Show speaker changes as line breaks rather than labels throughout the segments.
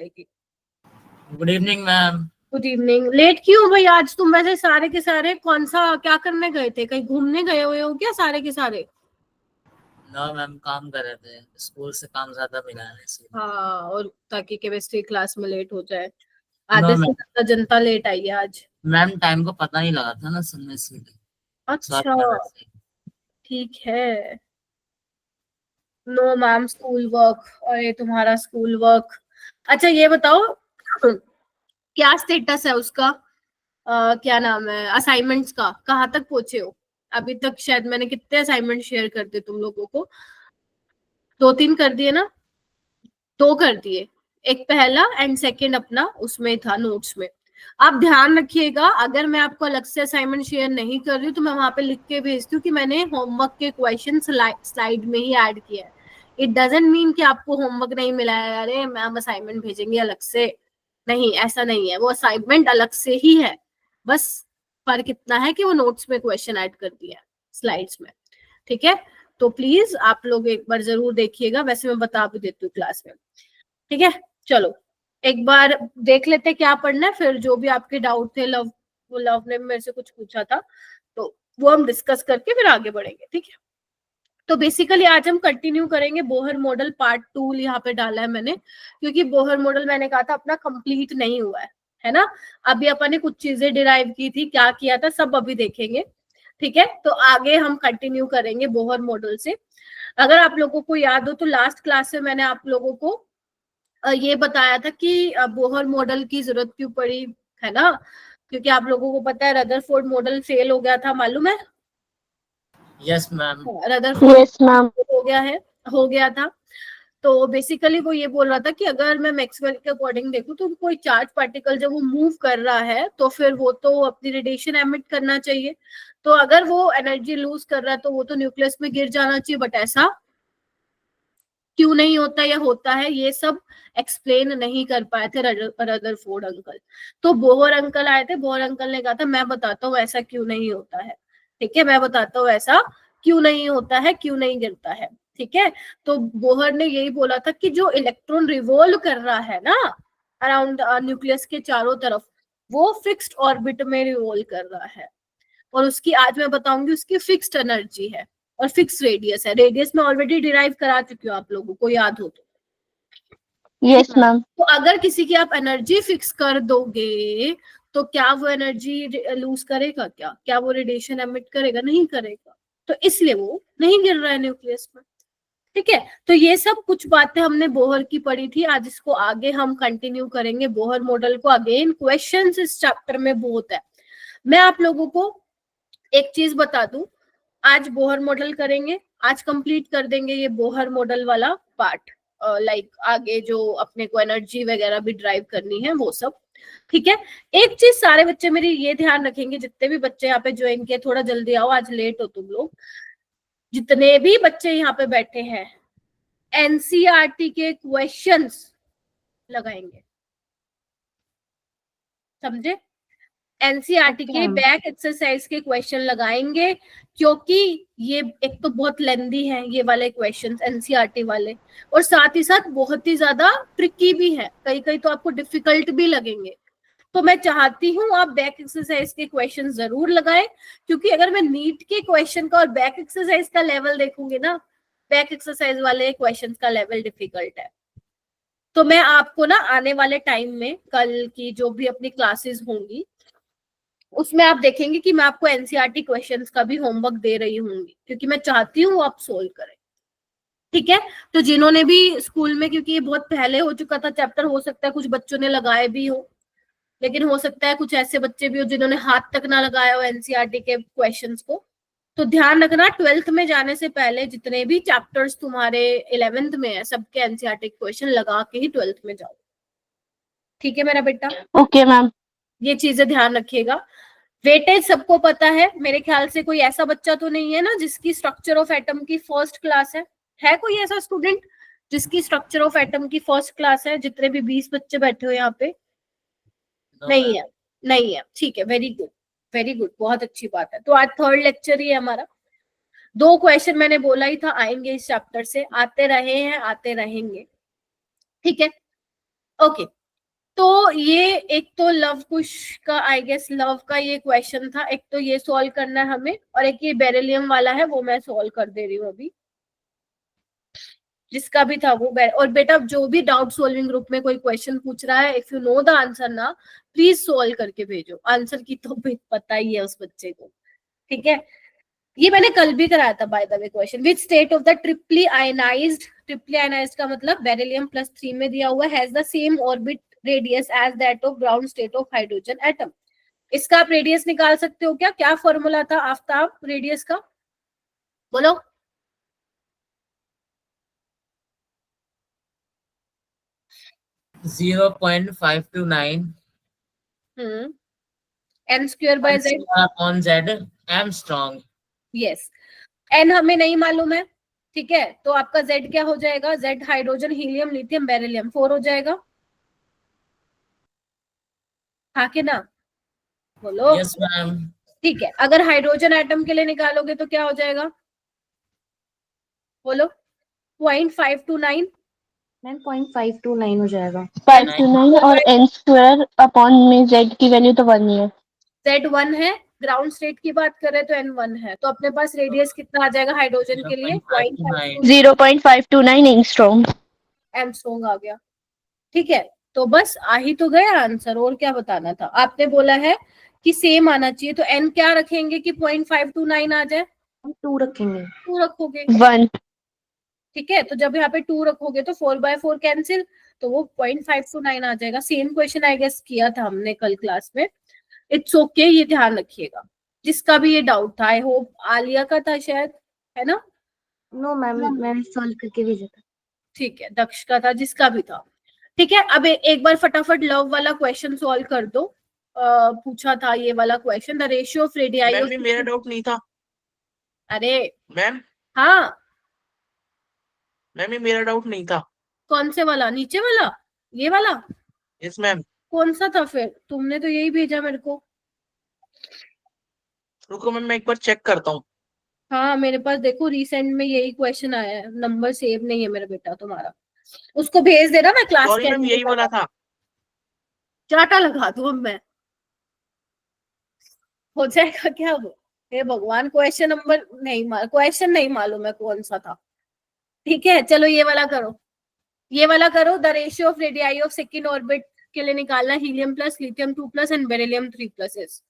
जाएगी।
Good evening ma'am.
Good evening. Late क्यों भाई आज तुम? वैसे सारे के सारे कौन सा क्या करने गए थे? कहीं घूमने गए हुए हो क्या सारे के सारे?
नो मैम, काम कर रहे थे, स्कूल से काम ज्यादा मिला है इसलिए।
हाँ, और ताकि केमिस्ट्री क्लास में लेट हो जाए।
नो
आधे से
मैम,
ज्यादा जनता लेट आई है आज।
मैम टाइम को पता नहीं लगा था ना सुनने से।
अच्छा,
स्वाति मैम से।
ठीक है। No ma'am, school work. अरे तुम्हारा स्कूल वर्क। अच्छा ये बताओ क्या स्टेटस है उसका? क्या नाम है असाइनमेंट्स का? कहाँ तक पहुंचे हो अभी तक? शायद मैंने कितने असाइनमेंट शेयर कर दिए तुम लोगों को? 2-3 कर दिए ना? 2 कर दिए। एक पहला एंड सेकंड अपना उसमें था नोट्स में। आप ध्यान रखिएगा, अगर मैं आपको अलग से असाइनमेंट शेयर नहीं कर रही हूँ तो मैं वहां पे लिख के भेजती हूँ कि मैंने होमवर्क के क्वेश्चन स्लाइड में ही ऐड किया है। इट डजंट मीन कि आपको होमवर्क नहीं मिला है, अरे मैम असाइनमेंट भेजेंगे अलग से। नहीं, ऐसा नहीं है, वो असाइनमेंट अलग से ही है। बस फर्क इतना है कि वो नोट्स में क्वेश्चन ऐड कर दिया है स्लाइड्स में। ठीक है, तो प्लीज आप लोग एक बार जरूर देखिएगा, वैसे मैं बता भी देती हूँ क्लास में। ठीक है, चलो एक बार देख लेते क्या पढ़ना है, फिर जो भी आपके डाउट थे, लव ने मेरे से कुछ पूछा था तो वो हम डिस्कस करके फिर आगे बढ़ेंगे। ठीक है, तो बेसिकली आज हम कंटिन्यू करेंगे बोहर मॉडल पार्ट 2। यहाँ पे डाला है मैंने क्योंकि बोहर मॉडल मैंने कहा था अपना कंप्लीट नहीं हुआ है ना। अभी अपन ने कुछ चीजें डिराइव की थी, क्या किया था सब अभी देखेंगे। ठीक है, तो आगे हम कंटिन्यू करेंगे बोहर मॉडल से। अगर आप लोगों को याद हो तो लास्ट क्लास में मैंने आप लोगों को ये बताया था कि बोहर मॉडल की जरूरत क्यों पड़ी, है ना? क्योंकि आप लोगों को पता है रदरफोर्ड मॉडल फेल हो गया था, मालूम है?
Yes ma'am.
Rutherford yes ma'am हो गया था। तो बेसिकली वो ये बोल रहा था कि अगर मैं मैक्सवेल के अकॉर्डिंग देखूं तो कोई चार्ज पार्टिकल जब वो मूव कर रहा है तो फिर वो तो अपनी रेडिएशन एमिट करना चाहिए। तो अगर वो एनर्जी लूज कर रहा है तो वो तो न्यूक्लियस में गिर जाना चाहिए, बट ऐसा क्यों नहीं होता या होता है, ये सब एक्सप्लेन नहीं कर पाए थे रदरफोर्ड अंकल। तो बोहर अंकल आए थे, बोहर अंकल ने कहा था मैं बताता हूँ ऐसा क्यों नहीं होता है। ठीक है, मैं बताता हूँ ऐसा क्यों नहीं होता है, क्यों नहीं गिरता है। ठीक है, तो बोहर ने यही बोला था कि जो इलेक्ट्रॉन रिवॉल्व कर रहा है ना अराउंड न्यूक्लियस के चारों तरफ, वो फिक्स्ड ऑर्बिट में रिवॉल्व कर रहा है। और उसकी आज मैं बताऊंगी उसकी फिक्स्ड एनर्जी है और फिक्स रेडियस है। रेडियस में ऑलरेडी डिराइव करा चुकी हूँ, आप लोगों को याद हो तो।
Yes ma'am.
तो अगर किसी की आप एनर्जी फिक्स कर दोगे तो क्या वो एनर्जी लूज करेगा? क्या वो रेडिएशन एमिट करेगा? नहीं करेगा। तो इसलिए वो नहीं गिर रहा है न्यूक्लियस में। ठीक है, तो ये सब कुछ बातें हमने बोहर की पढ़ी थी, आज इसको आगे हम कंटिन्यू करेंगे बोहर मॉडल को। अगेन क्वेश्चंस इस चैप्टर में बहुत है। मैं आप लोगों को एक चीज बता दूं, आज बोहर मॉडल करेंगे, आज कंप्लीट कर देंगे ये बोहर मॉडल वाला पार्ट। लाइक आगे जो अपने को एनर्जी वगैरह भी ड्राइव करनी है वो सब। ठीक है, एक चीज सारे बच्चे मेरी ये ध्यान रखेंगे, जितने भी बच्चे यहाँ पे ज्वाइन किए थोड़ा जल्दी आओ, आज लेट हो तुम लोग। जितने भी बच्चे यहाँ पे बैठे हैं एनसीईआरटी के क्वेश्चंस लगाएंगे, समझे? एनसीईआरटी के बैक एक्सरसाइज के क्वेश्चन लगाएंगे, क्योंकि ये एक तो बहुत लेंदी है ये वाले क्वेश्चंस एनसीईआरटी वाले, और साथ ही साथ बहुत ही ज्यादा ट्रिकी भी है, कई कई तो आपको डिफिकल्ट भी लगेंगे। तो मैं चाहती हूँ आप बैक एक्सरसाइज के क्वेश्चन जरूर लगाएं, क्योंकि अगर मैं नीट के क्वेश्चन का और बैक एक्सरसाइज का लेवल देखूंगी ना, बैक एक्सरसाइज वाले क्वेश्चन का लेवल डिफिकल्ट है। तो मैं आपको ना आने वाले टाइम में कल की जो भी अपनी क्लासेस होंगी उसमें आप देखेंगे कि मैं आपको एनसीईआरटी क्वेश्चंस का भी होमवर्क दे रही हूँगी, क्योंकि मैं चाहती हूँ आप सोल्व करें। ठीक है, तो जिन्होंने भी स्कूल में, क्योंकि ये बहुत पहले हो चुका था चैप्टर, हो सकता है कुछ बच्चों ने लगाए भी हो, लेकिन हो सकता है कुछ ऐसे बच्चे भी हो जिन्होंने हाथ तक ना लगाया हो एनसीईआरटी के क्वेश्चंस को। तो ध्यान रखना 12th में जाने से पहले जितने भी चैप्टर्स तुम्हारे 11th में है सबके एनसीईआरटी क्वेश्चन लगा के ही 12th में जाओ। ठीक है मेरा बेटा?
Okay ma'am.
ये चीजें ध्यान रखिएगा। वेटेज सबको पता है, मेरे ख्याल से कोई ऐसा बच्चा तो नहीं है ना जिसकी स्ट्रक्चर ऑफ एटम की फर्स्ट क्लास है कोई ऐसा स्टूडेंट जिसकी स्ट्रक्चर ऑफ एटम की फर्स्ट क्लास है? जितने भी 20 बच्चे बैठे हो यहाँ पे नहीं है? नहीं है, ठीक है, वेरी गुड वेरी गुड, बहुत अच्छी बात है। तो आज थर्ड लेक्चर ही है हमारा। 2 क्वेश्चन मैंने बोला ही था आएंगे इस चैप्टर से, आते रहे हैं आते रहेंगे। ठीक है, ओके। तो ये एक तो लव कुश का आई गेस लव का ये क्वेश्चन था, एक तो ये सॉल्व करना है हमें, और एक ये बेरिलियम वाला है वो मैं सॉल्व कर दे रही हूँ अभी, जिसका भी था वो। और बेटा जो भी डाउट सॉल्विंग ग्रुप में कोई क्वेश्चन पूछ रहा है, if you know the answer ना, प्लीज सॉल्व करके भेजो। आंसर की तो पता ही है उस बच्चे को, ठीक है। ये मैंने कल भी कराया था by the way question. Which state of the triply ionized का मतलब बेरिलियम +3 में दिया हुआ has the same orbit radius as that of ground state of hydrogen atom. इसका आप रेडियस निकाल सकते हो क्या? क्या फॉर्मूला था आफ्ताब रेडियस का, बोलो।
0.529
n square by z।
Upon z Armstrong.
Yes, n हमें नहीं मालूम है, ठीक है, तो आपका z क्या हो जाएगा? z hydrogen helium lithium beryllium 4 हो जाएगा, हाँ कि ना, बोलो।
Yes ma'am.
ठीक है, अगर हाइड्रोजन एटम के लिए निकालोगे तो क्या हो जाएगा, बोलो। 0.529
मैम 0.529 हो जाएगा।
529 और n स्क्वायर अपॉन में z की वैल्यू तो 1 ही है।
z 1 है, ग्राउंड स्टेट की बात करें तो n 1 है, तो अपने पास रेडियस कितना आ जाएगा हाइड्रोजन के लिए?
0.529
0.529 एंगस्ट्रॉम।
एमस्ट्रॉन्ग आ गया, ठीक है। तो बस आ ही तो गया आंसर, और क्या बताना था? आपने बोला है कि सेम आना चाहिए, तो n क्या रखेंगे कि 0.529 आ जाए?
हम 2 रखेंगे।
2 रखोगे,
1
ठीक है। तो जब यहाँ पे 2 रखोगे तो 4/4 कैंसिल, तो वो 0.529 आ जाएगा। सेम क्वेश्चन आई गेस किया था हमने कल क्लास में। इट्स ओके, ये ध्यान रखिएगा। जिसका भी ये डाउट था, आई होप आलिया का था शायद, है ना?
नो मैम, मैंने सॉल्व करके भेजा था।
ठीक है, दक्ष का था, जिसका भी था, ठीक है। अब एक बार फटाफट लव वाला क्वेश्चन सॉल्व कर दो। पूछा था ये वाला question, the ratio of radii
ma'am
of.
ये मेरा डाउट नहीं था
अरे
मैम।
हाँ,
मैम ये मेरा डाउट नहीं था।
कौन से वाला? नीचे वाला, ये वाला?
Yes ma'am.
कौन सा था फिर? तुमने तो यही भेजा मेरे को।
रुको मैम, मैं एक बार चेक करता हूँ।
हाँ, मेरे पास देखो रिसेंट में यही क्वेश्चन आया है। नंबर सेव नहीं है मेरा बेटा तुम्हारा, उसको भेज देना, मैं क्लास
सॉरी
के
मैम, यही वाला था।
चाटा लगा दूं अब मैं, हो जाएगा क्या वो? हे भगवान, क्वेश्चन नहीं मालूम है कौन सा था। ठीक है, चलो ये वाला करो, ये वाला करो। The ratio of radii of second orbit के लिए निकालना, helium plus lithium 2+ and beryllium 3+ is.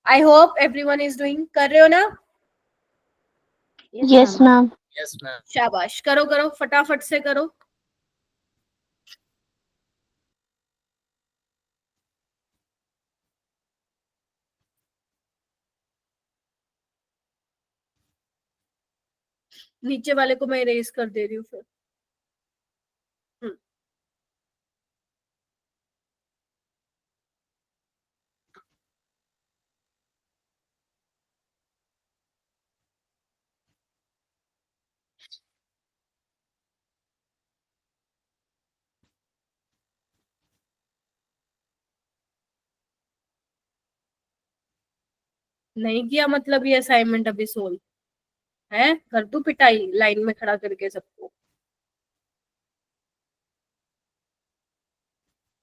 I hope everyone is doing, कर रहे हो ना?
Yes ma'am.
Yes ma'am.
शाबाश, करो करो, फटाफट से करो। नीचे वाले को मैं इरेज कर दे रही हूँ फिर। नहीं किया मतलब ये असाइनमेंट अभी सोल्व है? कर दूं पिटाई लाइन में खड़ा करके सबको?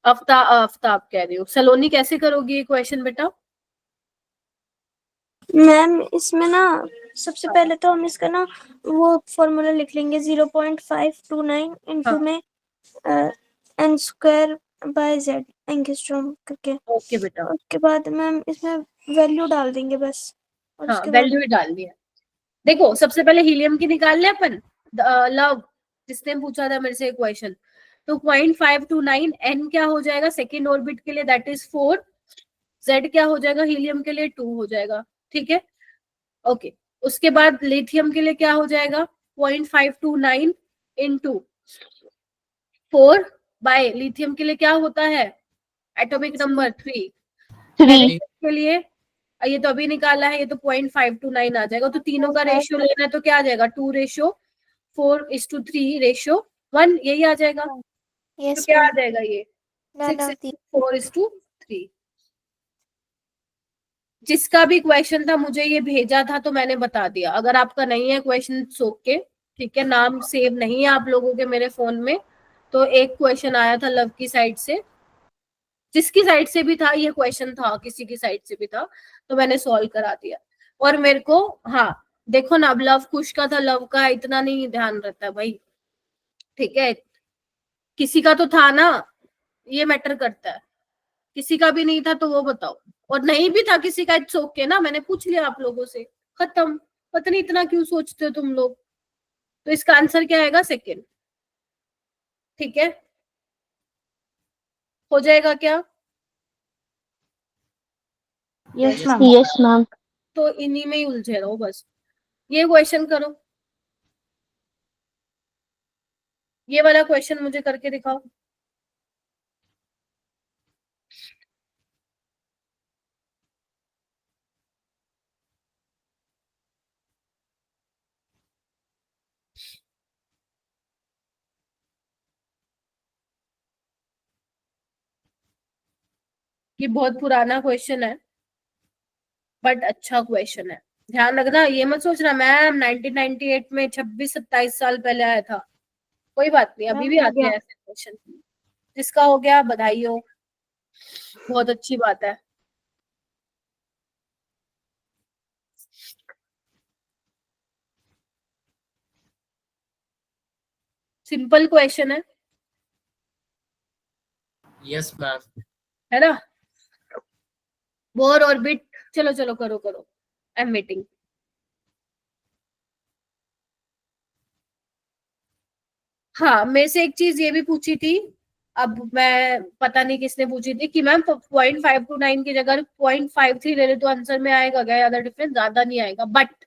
आफ्ताब कह रही हूँ, सलोनी कैसे करोगी ये क्वेश्चन बेटा?
मैम इसमें ना सबसे पहले तो हम इसका ना वो फॉर्मूला लिख लेंगे 0.529 इंटू में n square by z angstrom करके।
ओके बेटा।
उसके बाद मैम इसमें वैल्यू डाल देंगे बस। और
हाँ,
उसके बाद
वैल्यू ही डालनी है। देखो सबसे पहले हीलियम की निकाल ले अपन, लव, जिसने पूछा था मेरे से क्वेश्चन। तो 0.529 n क्या हो जाएगा सेकेंड ऑर्बिट के लिए, दैट इज 4। z क्या हो जाएगा हीलियम के लिए? 2 हो जाएगा, ठीक है, ओके। उसके बाद लिथियम के लिए क्या हो जाएगा? 0.529 इंटू 4 बाय लिथियम के लिए क्या होता है एटॉमिक नंबर? 3।
3
के लिए ये तो अभी निकाला है, ये तो 0.529 आ जाएगा। तो तीनों का रेशियो लेना है तो क्या आ जाएगा? 2:4:3:1, यही आ जाएगा। तो
यस
क्या आ
मैम
जाएगा ये? 6:4:3। जिसका भी क्वेश्चन था मुझे ये भेजा था तो मैंने बता दिया। अगर आपका नहीं है क्वेश्चन सोच के, ठीक है, नाम सेव नहीं है आप लोगों के मेरे फोन में, तो एक क्वेश्चन आया था लव की साइड से, जिसकी साइड से भी था ये क्वेश्चन था, किसी की साइड से भी था, तो मैंने सॉल्व करा दिया। और मेरे को, हाँ देखो ना, अब लव कुश का था, लव का इतना नहीं ध्यान रहता है भाई, ठीक है, किसी का तो था ना, ये मैटर करता है। किसी का भी नहीं था तो वो बताओ, और नहीं भी था किसी का, इट्स ओके ना, मैंने पूछ लिया आप लोगों से, खत्म। पता नहीं इतना क्यों सोचते हो तुम लोग। तो इसका आंसर क्या आएगा? सेकंड। ठीक है, हो जाएगा क्या?
Yes ma'am.
Yes ma'am.
तो इन्हीं में ही उलझे रहो बस। ये क्वेश्चन करो, ये वाला क्वेश्चन मुझे करके दिखाओ। ये बहुत पुराना क्वेश्चन है, बट अच्छा क्वेश्चन है। ध्यान रखना, ये मत सोचना मैम 1998 में 26-27 साल पहले आया था। कोई बात नहीं, अभी भी
मैम, हो
आते
गया।
हैं ऐसे क्वेश्चन। जिसका हो गया बधाई हो, बहुत अच्छी बात है। सिंपल क्वेश्चन है
यस मैम।
है ना? बोर ऑर्बिट, चलो चलो करो करो, आई एम वेटिंग। हाँ, मेरे से एक चीज ये भी पूछी थी, अब मैं पता नहीं किसने पूछी थी, कि मैम 0.529 की जगह 0.53 ले ले तो आंसर में आएगा क्या? ज्यादा डिफरेंस ज्यादा नहीं आएगा, बट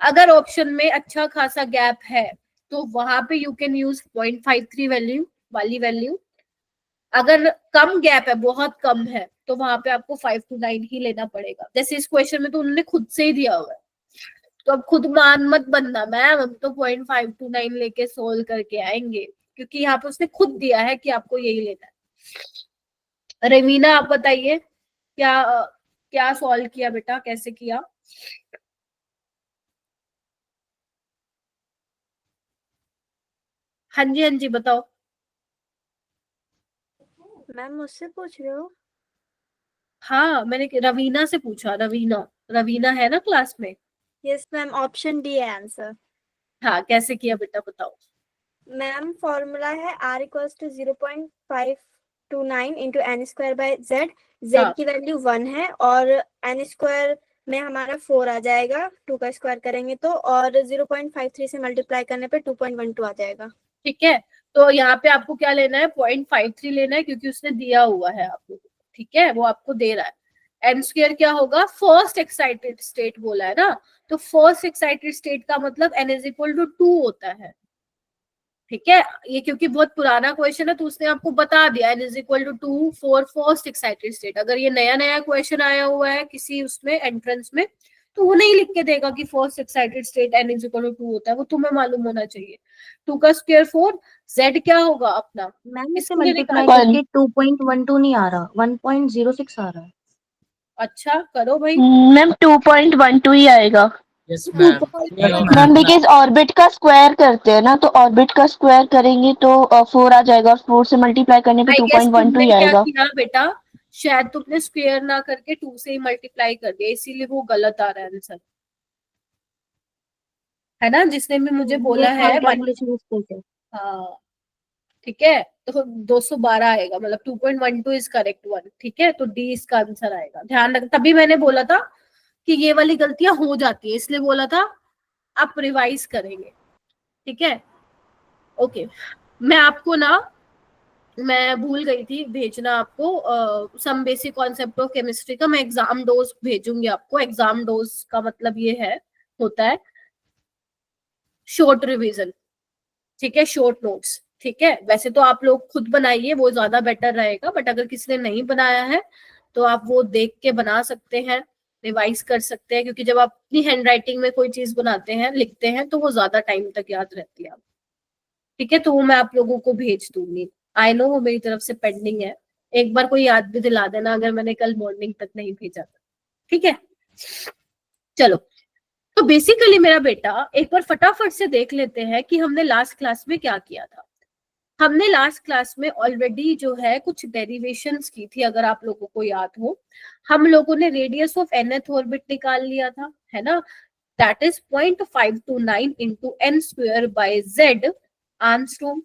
अगर ऑप्शन में अच्छा खासा गैप है तो वहां पे यू कैन यूज 0.53 वैल्यू वाली वैल्यू। अगर कम गैप है, बहुत कम है, तो वहां पे आपको 5 to 9 ही लेना पड़ेगा। जैसे इस क्वेश्चन में तो उन्होंने खुद से ही दिया हुआ है, तो अब खुद मान मत बनना मैम, हम तो 0.5 to 9 लेके सोल्व करके आएंगे, क्योंकि यहाँ पे उसने खुद दिया है कि आपको यही लेना है। रवीना आप बताइए, क्या सॉल्व किया बेटा, कैसे किया? हाँ जी हाँ जी बताओ।
मैम मुझसे पूछ रहे हो?
हाँ, मैंने रवीना से पूछा, रवीना, रवीना है ना क्लास में?
यस मैम, ऑप्शन डी है आंसर।
हाँ, कैसे किया बेटा बताओ।
मैम फॉर्मूला है r equals to 0.529 into n square by z. Z
हाँ।
की वैल्यू 1 है और एन स्क्वायर में हमारा 4 आ जाएगा, 2 का स्क्वायर करेंगे तो, और 0.53 से मल्टीप्लाई करने पे 2.12 आ जाएगा।
ठीक है, तो यहाँ पे आपको क्या लेना है? 0.53 लेना है, क्योंकि उसने दिया हुआ है आपको, ठीक है, वो आपको दे रहा है। एन स्क्वायर क्या होगा? फर्स्ट एक्साइटेड स्टेट बोला है ना, तो फर्स्ट एक्साइटेड स्टेट का मतलब n इज इक्वल टू 2 होता है। ठीक है, ये क्योंकि बहुत पुराना क्वेश्चन है तो उसने आपको बता दिया n is equal to 2 for first excited state. अगर ये नया नया क्वेश्चन आया हुआ है किसी उसमें एंट्रेंस में, तो वो नहीं लिख के देगा कि first excited state n is equal to 2 होता है, वो तुम्हें मालूम होना चाहिए। 2 का स्क्वायर 4, z क्या होगा अपना?
मैम इसे
इसको ये
मल्टीप्लाई
निकाल।
One.
करके 2.12 नहीं आ रहा, 1.06 आ रहा है।
अच्छा करो भाई।
मैम 2.12 ही आएगा
yes ma'am.
2.12
ma'am, because orbit का स्क्वायर करते हैं ना, तो ऑर्बिट का स्क्वायर करेंगे तो 4 आ जाएगा, 4 से मल्टीप्लाई करने पे
आई गेस
2.12
तुमने
ही
क्या
आएगा।
किया बेटा, शायद तुमने स्क्वायर ना करके 2 से ही मल्टीप्लाई कर दिया, इसीलिए वो गलत आ रहा है आंसर, है ना? जिसने भी मुझे बोला
यस
है
मैम, कैलकुलेशन मिस्टेक है।
हाँ, ठीक है, तो 212 आएगा, मतलब 2.12 इज करेक्ट वन। ठीक है, तो डी इसका आंसर आएगा। ध्यान रख, तभी मैंने बोला था कि ये वाली गलतियां हो जाती है, इसलिए बोला था आप रिवाइज करेंगे। ठीक है, ओके। मैं आपको ना, मैं भूल गई थी भेजना आपको some basic concept of chemistry का, मैं एग्जाम डोज भेजूंगी आपको। एग्जाम डोज का मतलब ये है, होता है शॉर्ट रिवीजन, ठीक है, शॉर्ट नोट्स। ठीक है, वैसे तो आप लोग खुद बनाइए, वो ज्यादा बेटर रहेगा, बट अगर किसी ने नहीं बनाया है तो आप वो देख के बना सकते हैं, रिवाइज कर सकते हैं, क्योंकि जब आप अपनी हैंड राइटिंग में कोई चीज बनाते हैं, लिखते हैं, तो वो ज्यादा टाइम तक याद रहती है। ठीक है, तो वो मैं आप लोगों को भेज दूंगी। आई नो वो मेरी तरफ से पेंडिंग है, एक बार कोई याद भी दिला देना अगर मैंने कल मॉर्निंग तक नहीं भेजा था। ठीक है, चलो। तो बेसिकली मेरा बेटा, एक बार फटाफट से देख लेते हैं कि हमने लास्ट क्लास में क्या किया था। हमने लास्ट क्लास में ऑलरेडी जो है कुछ डेरिवेशंस की थी, अगर आप लोगों को याद हो। हम लोगों ने रेडियस ऑफ nth ऑर्बिट निकाल लिया था, है ना, that is 0.529 into n square by z Armstrong.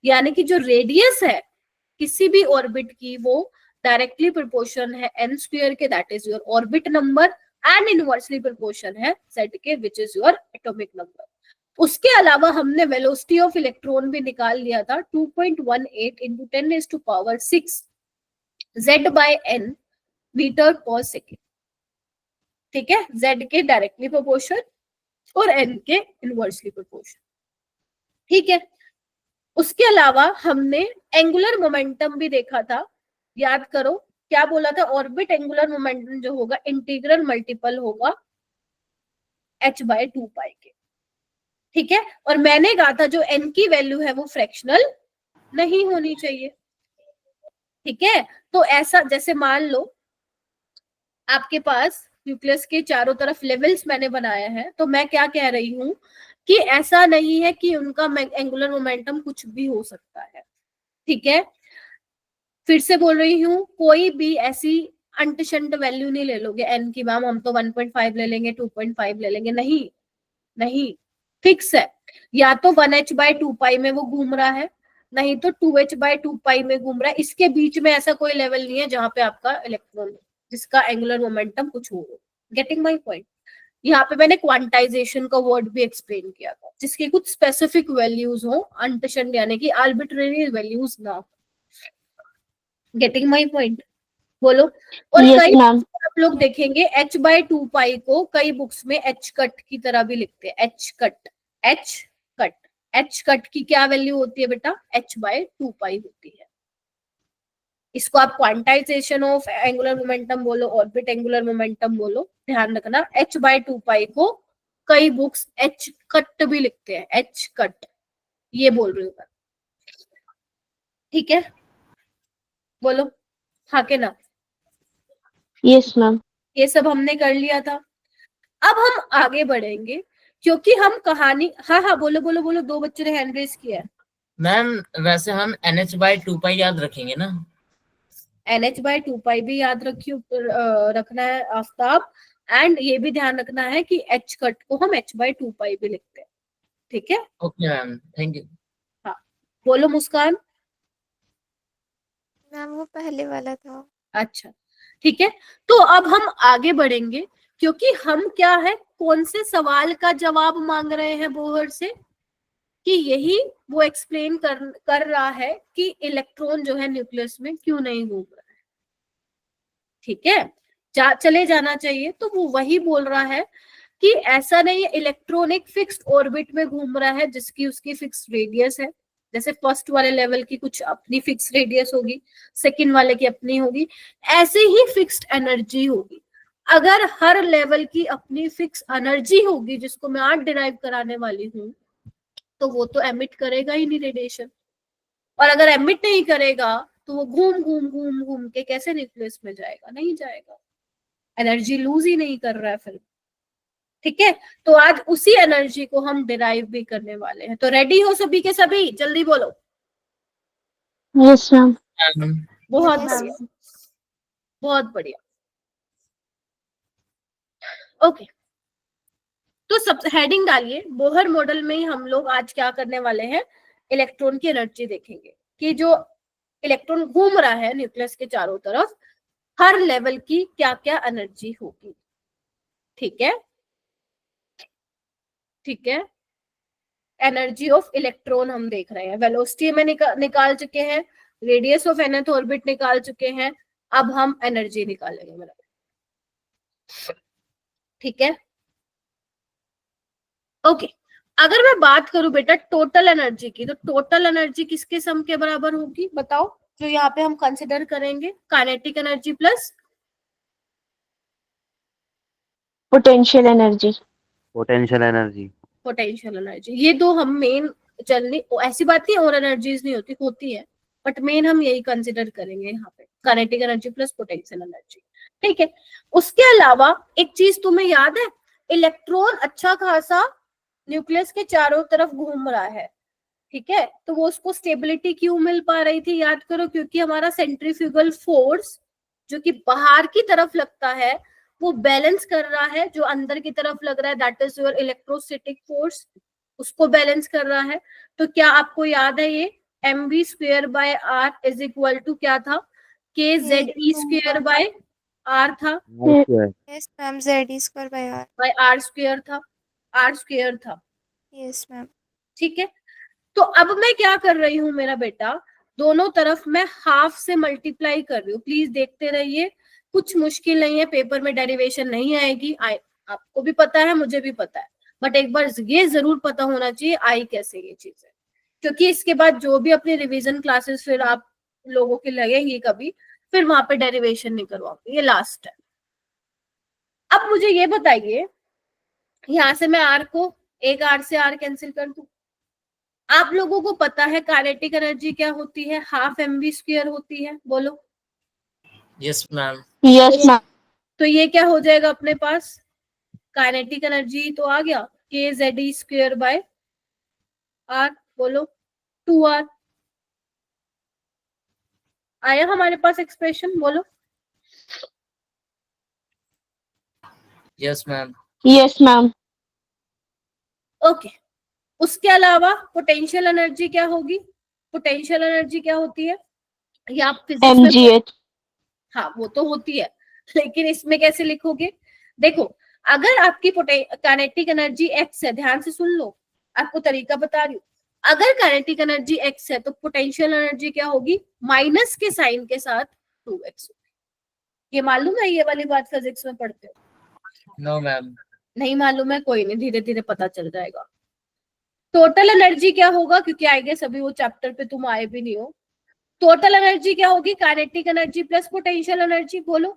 यानी कि जो रेडियस है किसी भी ऑर्बिट की वो डायरेक्टली प्रोपोर्शन है n स्क्वायर के, that is your orbit number, and inversely proportion है z के, which is your atomic number. उसके अलावा हमने वेलोसिटी ऑफ इलेक्ट्रॉन भी निकाल लिया था, 2.18 into 10⁻⁶ z by n metre पर सेकेंड। ठीक है, z के डायरेक्टली प्रोपोर्शन और n के इनवर्सली प्रोपोर्शन। ठीक है, उसके अलावा हमने एंगुलर मोमेंटम भी देखा था, याद करो क्या बोला था, ऑर्बिट एंगुलर मोमेंटम जो होगा इंटीग्रल मल्टीपल होगा h/2π के। ठीक है, और मैंने कहा था जो n की वैल्यू है वो फ्रैक्शनल नहीं होनी चाहिए। ठीक है, तो ऐसा जैसे मान लो आपके पास न्यूक्लियस के चारों तरफ लेवल्स मैंने बनाया है, तो मैं क्या कह रही हूं कि ऐसा नहीं है कि उनका एंगुलर मोमेंटम कुछ भी हो सकता है। ठीक है, फिर से बोल रही हूँ, कोई भी ऐसी अंटशंट वैल्यू नहीं ले लोगे n की, मैम हम तो 1.5 ले लेंगे, 2.5 ले लेंगे, नहीं नहीं, फिक्स है। या तो 1h/2π में वो घूम रहा है, नहीं तो 2h/2π में घूम रहा है। इसके बीच में ऐसा कोई लेवल नहीं है जहां पे आपका इलेक्ट्रॉन जिसका एंगुलर मोमेंटम कुछ हो। Getting my point? यहाँ पे मैंने क्वांटाइजेशन का वर्ड भी एक्सप्लेन किया था, जिसकी कुछ स्पेसिफिक वैल्यूज हो, अनटशंट यानी कि आर्बिट्रेरी वैल्यूज ना हो। Getting my point? बोलो। और
Yes,
कई
ma'am.
आप लोग देखेंगे h/2π को कई बुक्स में h कट की तरह भी लिखते हैं, h cut, h cut. h cut की क्या वैल्यू होती है बेटा? h/2π होती है। इसको आप क्वांटाइजेशन ऑफ एंगुलर मोमेंटम बोलो, ऑर्बिट एंगुलर मोमेंटम बोलो, ध्यान रखना h/2π को कई बुक्स h कट भी लिखते हैं, h कट, ये बोल रही हूँ मैं। ठीक है, बोलो हाँ के ना?
Yes, ma'am.
ये सब हमने कर लिया था। अब हम आगे बढ़ेंगे क्योंकि हम कहानी, हाँ हाँ बोलो बोलो बोलो, दो बच्चों ने हैंड रेज किया है।
मैम वैसे हम NH/2π याद रखेंगे ना?
NH/2π भी याद रखना है आफ्ताब, एंड ये भी ध्यान रखना है कि h कट को हम h/2π भी लिखते हैं। ठीक है,
ओके मैम, थैंक यू।
हाँ बोलो मुस्कान।
मैम वो पहले वाला था।
अच्छा ठीक है, तो अब हम आगे बढ़ेंगे क्योंकि हम क्या है, कौन से सवाल का जवाब मांग रहे हैं बोहर से, कि यही वो एक्सप्लेन कर रहा है कि इलेक्ट्रॉन जो है न्यूक्लियस में क्यों नहीं घूम रहा है। ठीक है, चले जाना चाहिए, तो वो वही बोल रहा है कि ऐसा नहीं है, इलेक्ट्रॉन एक फिक्स्ड ऑर्बिट में घूम रहा है जिसकी उसकी फिक्स्ड रेडियस है। जैसे फर्स्ट वाले लेवल की कुछ अपनी फिक्स रेडियस होगी, सेकंड वाले की अपनी होगी, ऐसे ही फिक्स्ड एनर्जी होगी। अगर हर लेवल की अपनी फिक्स एनर्जी होगी, जिसको मैं आज डिराइव कराने वाली हूँ, तो वो तो एमिट करेगा ही नहीं रेडिएशन। और अगर एमिट नहीं करेगा तो वो घूम घूम घूम घूम के कैसे न्यूक्लियस में जाएगा? नहीं जाएगा, एनर्जी लूज ही नहीं कर रहा है फिर। ठीक है, तो आज उसी एनर्जी को हम डिराइव भी करने वाले हैं। तो रेडी हो सभी के सभी? जल्दी बोलो।
Yes, ma'am.
बहुत
Yes,
बढ़िया, बहुत बढ़िया। ओके, तो सब हेडिंग डालिए। बोहर मॉडल में ही हम लोग आज क्या करने वाले हैं, इलेक्ट्रॉन की एनर्जी देखेंगे कि जो इलेक्ट्रॉन घूम रहा है न्यूक्लियस के चारों तरफ, हर लेवल की क्या क्या एनर्जी होगी। ठीक है, ठीक है, एनर्जी ऑफ इलेक्ट्रॉन हम देख रहे हैं। वेलोसिटी में निकाल चुके हैं, रेडियस ऑफ nth ऑर्बिट निकाल चुके हैं, अब हम एनर्जी निकालेंगे मेरा। ठीक है, ओके। अगर मैं बात करूं बेटा टोटल एनर्जी की, तो टोटल एनर्जी किसके सम के बराबर होगी बताओ? जो यहाँ पे हम कंसिडर करेंगे, kinetic energy plus
Potential energy.
Potential energy.
Potential energy, ये दो हम मेन चलनी, ऐसी बात नहीं और एनर्जीज नहीं होती, होती है, बट मेन हम यही कंसिडर करेंगे यहाँ पे, kinetic energy plus potential energy. ठीक है, उसके अलावा एक चीज तुम्हें याद है, इलेक्ट्रॉन अच्छा खासा न्यूक्लियस के चारों तरफ घूम रहा है, ठीक है, तो वो उसको स्टेबिलिटी क्यों मिल पा रही थी, याद करो, क्योंकि हमारा सेंट्रीफ्यूगल फोर्स जो कि बाहर की तरफ लगता है वो बैलेंस कर रहा है, जो अंदर की तरफ लग रहा है that is your electrostatic force, उसको बैलेंस कर रहा है। तो क्या आपको याद है ये mv square by r is equal to क्या था, k z e square by r था,
R square.
Yes, ma'am. Z is square by R.
By r square था, r स्क्वायर था।
Yes, ma'am.
ठीक है, तो अब मैं क्या कर रही हूँ मेरा बेटा, दोनों तरफ मैं हाफ से मल्टीप्लाई कर रही हूँ। प्लीज देखते रहिए, कुछ मुश्किल नहीं है, पेपर में डेरिवेशन नहीं आएगी, आपको भी पता है, मुझे भी पता है, बट एक बार ये जरूर पता होना चाहिए आई कैसे ये चीज है, क्योंकि इसके बाद जो भी अपनी रिवीजन क्लासेस फिर आप लोगों की लगेंगी कभी, फिर वहां पे डेरिवेशन नहीं करवाऊंगी, ये लास्ट है। अब मुझे ये बताइए, यहां से मैं आर को एक आर से आर कैंसिल कर दूं। आप लोगों को पता है काइनेटिक एनर्जी क्या होती है, हाफ mv स्क्वायर होती है, बोलो।
Yes ma'am.
Yes ma'am.
तो ये क्या हो जाएगा अपने पास, काइनेटिक एनर्जी तो आ गया k z e square by r, बोलो 2r आया हमारे पास एक्सप्रेशन, बोलो।
Yes ma'am.
Yes ma'am.
Okay, उसके अलावा पोटेंशियल एनर्जी क्या होगी, पोटेंशियल एनर्जी क्या होती है, ये आप फिजिक्स में
mgh।
हाँ वो तो होती है, लेकिन इसमें कैसे लिखोगे, देखो अगर आपकी काइनेटिक एनर्जी x है, ध्यान से सुन लो, आपको तरीका बता रही हूँ, अगर काइनेटिक एनर्जी x है तो पोटेंशियल एनर्जी क्या होगी, माइनस के साइन के साथ 2x। ये मालूम है, ये वाली बात फिजिक्स में पढ़ते हो?
No ma'am.
नहीं मालूम है, कोई नहीं, धीरे धीरे पता चल जाएगा। टोटल एनर्जी क्या होगा, क्योंकि आई गेस अभी वो चैप्टर पे तुम आए भी नहीं हो, टोटल एनर्जी क्या होगी, kinetic energy plus potential energy, बोलो।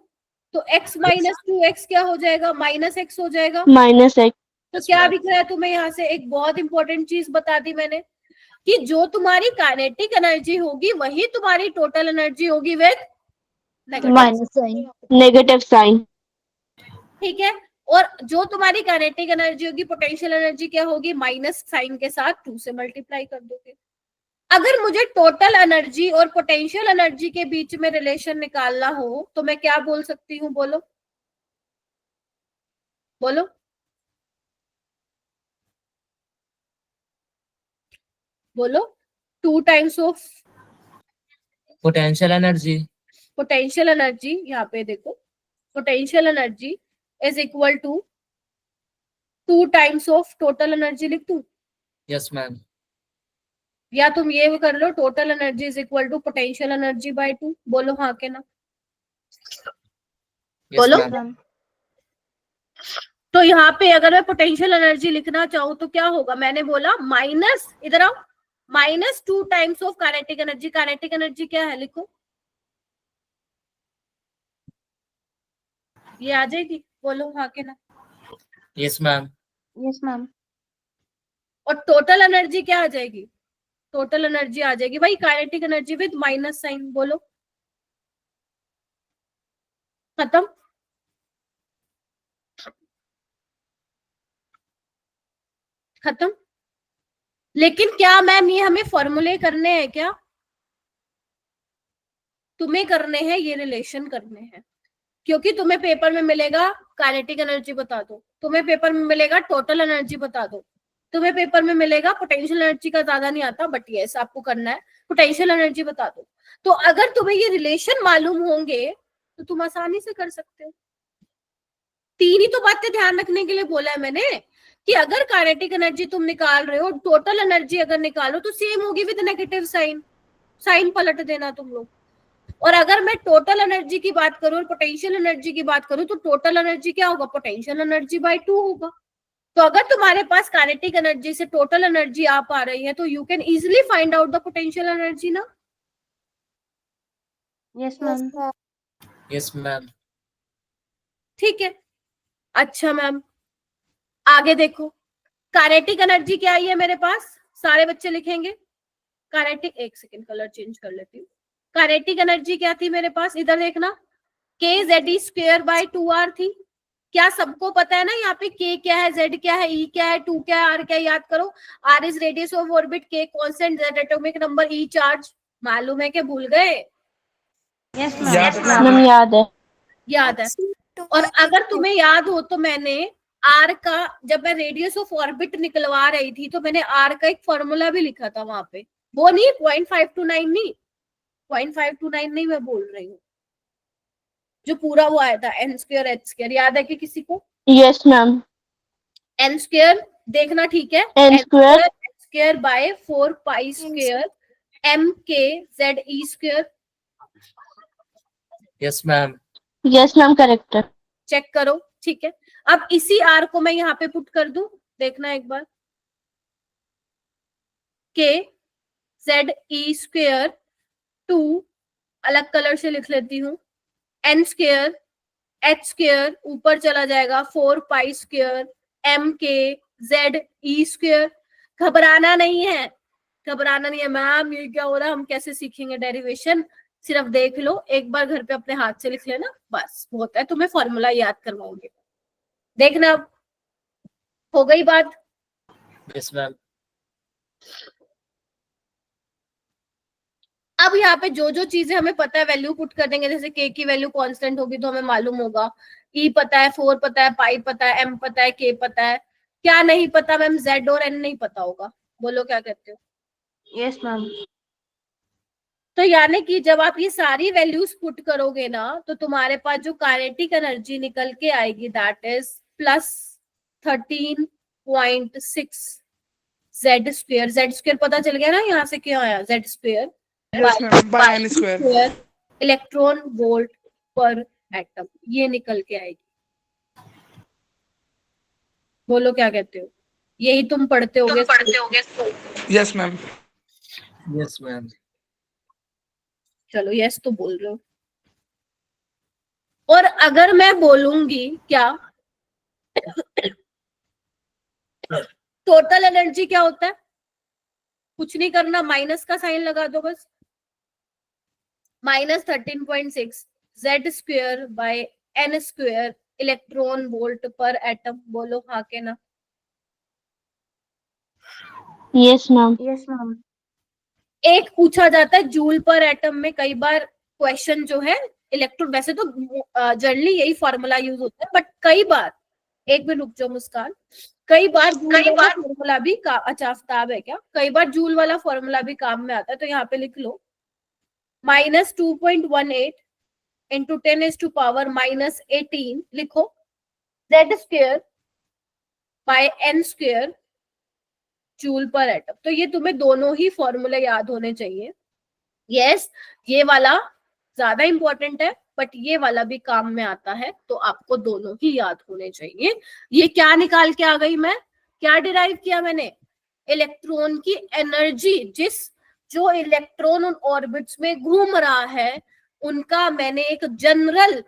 तो x माइनस 2x क्या हो जाएगा, माइनस x हो जाएगा।
-x।
तो क्या दिख रहा है तुम्हें यहाँ से, एक बहुत इंपॉर्टेंट चीज बता दी मैंने, कि जो तुम्हारी काइनेटिक एनर्जी होगी वही तुम्हारी टोटल एनर्जी होगी with
minus sign.
Negative sign.
ठीक है, और जो तुम्हारी काइनेटिक एनर्जी होगी, पोटेंशियल एनर्जी क्या होगी, माइनस साइन के साथ 2 से मल्टीप्लाई कर दोगे। अगर मुझे टोटल एनर्जी और पोटेंशियल एनर्जी के बीच में रिलेशन निकालना हो तो मैं क्या बोल सकती हूँ, बोलो बोलो। बोलो, 2 times of
potential energy.
Potential energy, यहाँ पे देखो, potential energy is equal to 2 times of total energy, लिख दूं?
Yes ma'am.
या तुम ये कर लो, total energy is equal to potential energy by 2, बोलो हाँ के ना, बोलो। तो यहाँ पे अगर मैं पोटेंशियल एनर्जी लिखना चाहूँ तो क्या होगा, मैंने बोला माइनस, इधर आओ, -2 times of kinetic energy. Kinetic energy क्या है, लिखो, ये आ जाएगी, बोलो हाँ के ना।
Yes ma'am.
Yes ma'am.
और टोटल एनर्जी क्या आ जाएगी, टोटल एनर्जी आ जाएगी भाई kinetic energy with minus sign, बोलो। खत्म। खत्म। लेकिन क्या मैम ये हमें फॉर्मूले करने हैं क्या, तुम्हें करने हैं, ये रिलेशन करने हैं, क्योंकि तुम्हें पेपर में मिलेगा काइनेटिक एनर्जी बता दो, तुम्हें पेपर में मिलेगा टोटल एनर्जी बता दो, तुम्हें पेपर में मिलेगा पोटेंशियल एनर्जी का ज्यादा नहीं आता, बट यस आपको करना है पोटेंशियल एनर्जी बता दो। तो अगर तुम्हें ये रिलेशन मालूम होंगे तो तुम आसानी से कर सकते हो। 3 ही तो बातें ध्यान रखने के लिए बोला है मैंने, कि अगर काइनेटिक एनर्जी तुम निकाल रहे हो, टोटल एनर्जी अगर निकालो तो सेम होगी विद नेगेटिव साइन, साइन पलट देना तुम लोग। और अगर मैं टोटल एनर्जी की बात करूं और पोटेंशियल एनर्जी की बात करूं तो टोटल एनर्जी क्या होगा, पोटेंशियल एनर्जी बाय 2 होगा। तो अगर तुम्हारे पास काइनेटिक एनर्जी से टोटल एनर्जी आ पा रही है तो you can easily find out the potential energy ना।
Yes ma'am.
Yes ma'am.
ठीक है, अच्छा मैम आगे देखो, काइनेटिक एनर्जी क्या आई है मेरे पास, सारे बच्चे लिखेंगे। काइनेटिक, एक सेकेंड कलर चेंज कर लेती हूँ। काइनेटिक एनर्जी क्या थी मेरे पास, इधर देखना, के z e square bye 2r थी, क्या सबको पता है ना यहाँ पे k क्या है, z क्या है, e क्या है, 2 क्या है, r क्या है? याद करो। r is radius of orbit, k constant, z atomic number, e charge. मालूम है क्या भूल गए?
यस
याद है
मैम याद है।
याद है। और अगर तुम्हें याद हो तो मैंने r का, जब मैं रेडियस ऑफ ऑर्बिट निकलवा रही थी तो मैंने r का एक फॉर्मूला भी लिखा था वहां पे। वो नहीं 0.529 नहीं, 0.529 नहीं मैं बोल रही हूँ, जो पूरा वो आया था n स्क्वायर h स्क्वायर। याद है कि किसी को?
Yes ma'am.
n स्क्वायर देखना, ठीक है?
n square
h square by 4 pi square m k z e square.
Yes ma'am.
Yes ma'am correct है।
चेक करो, ठीक है? अब इसी r को मैं यहाँ पे पुट कर दूं, देखना एक बार। k z e स्क्वायर 2, अलग कलर से लिख लेती हूँ, n स्क्वायर h स्क्वायर ऊपर चला जाएगा 4 pi square m k z e square. घबराना नहीं है, घबराना नहीं है। मैम ये क्या हो रहा है, हम कैसे सीखेंगे डेरिवेशन? सिर्फ देख लो एक बार, घर पे अपने हाथ से लिख लेना, बस होता है। तुम्हें फॉर्मूला याद करवाऊंगी, देखना। अब हो गई बात?
Yes ma'am.
अब यहाँ पे जो जो चीजें हमें पता है वैल्यू पुट कर देंगे। जैसे k की वैल्यू कांस्टेंट होगी तो हमें मालूम होगा, e पता है, 4 पता है, पाई पता है, m पता है, k पता है। क्या नहीं पता मैम? z और n नहीं पता होगा। बोलो क्या कहते हो?
Yes ma'am.
तो यानी कि जब आप ये सारी वैल्यूज पुट करोगे ना, तो तुम्हारे पास जो काइनेटिक एनर्जी निकल के आएगी that is +13.6 z square. z square पता चल गया ना यहाँ से क्या आया? z square
yes ma'am by n square
electron volt पर एटम, ये निकल के आएगी। बोलो क्या कहते हो? यही तुम पढ़ते होगे।
Yes ma'am.
Yes ma'am.
चलो यस तो बोल रहे हो। और अगर मैं बोलूंगी क्या टोटल एनर्जी क्या होता है? कुछ नहीं करना, माइनस का साइन लगा दो बस। -13.6 z square by n square electron volt पर एटम। बोलो हाँ के ना?
Yes ma'am.
Yes ma'am.
एक पूछा जाता है जूल पर एटम में। कई बार क्वेश्चन जो है इलेक्ट्रॉन, वैसे तो जनरली यही फॉर्मूला यूज होता है, बट कई बार, एक मिनट रुक जाओ मुस्कान, कई बार फॉर्मूला भी अच्छा आफ्ताब है क्या? कई बार जूल वाला फॉर्मूला भी काम में आता है। तो यहाँ पे लिख लो -2.18 इंटू 10⁻⁻18 लिखो z square by n square joule पर एटम। तो ये तुम्हें दोनों ही फॉर्मूले याद होने चाहिए। यस, ये वाला ज्यादा इंपॉर्टेंट है, बट ये वाला भी काम में आता है, तो आपको दोनों ही याद होने चाहिए। ये क्या निकाल के आ गई मैं? क्या डिराइव किया मैंने? इलेक्ट्रॉन की एनर्जी, जो इलेक्ट्रॉन उन ऑर्बिट्स में घूम रहा है, उनका मैंने एक जनरल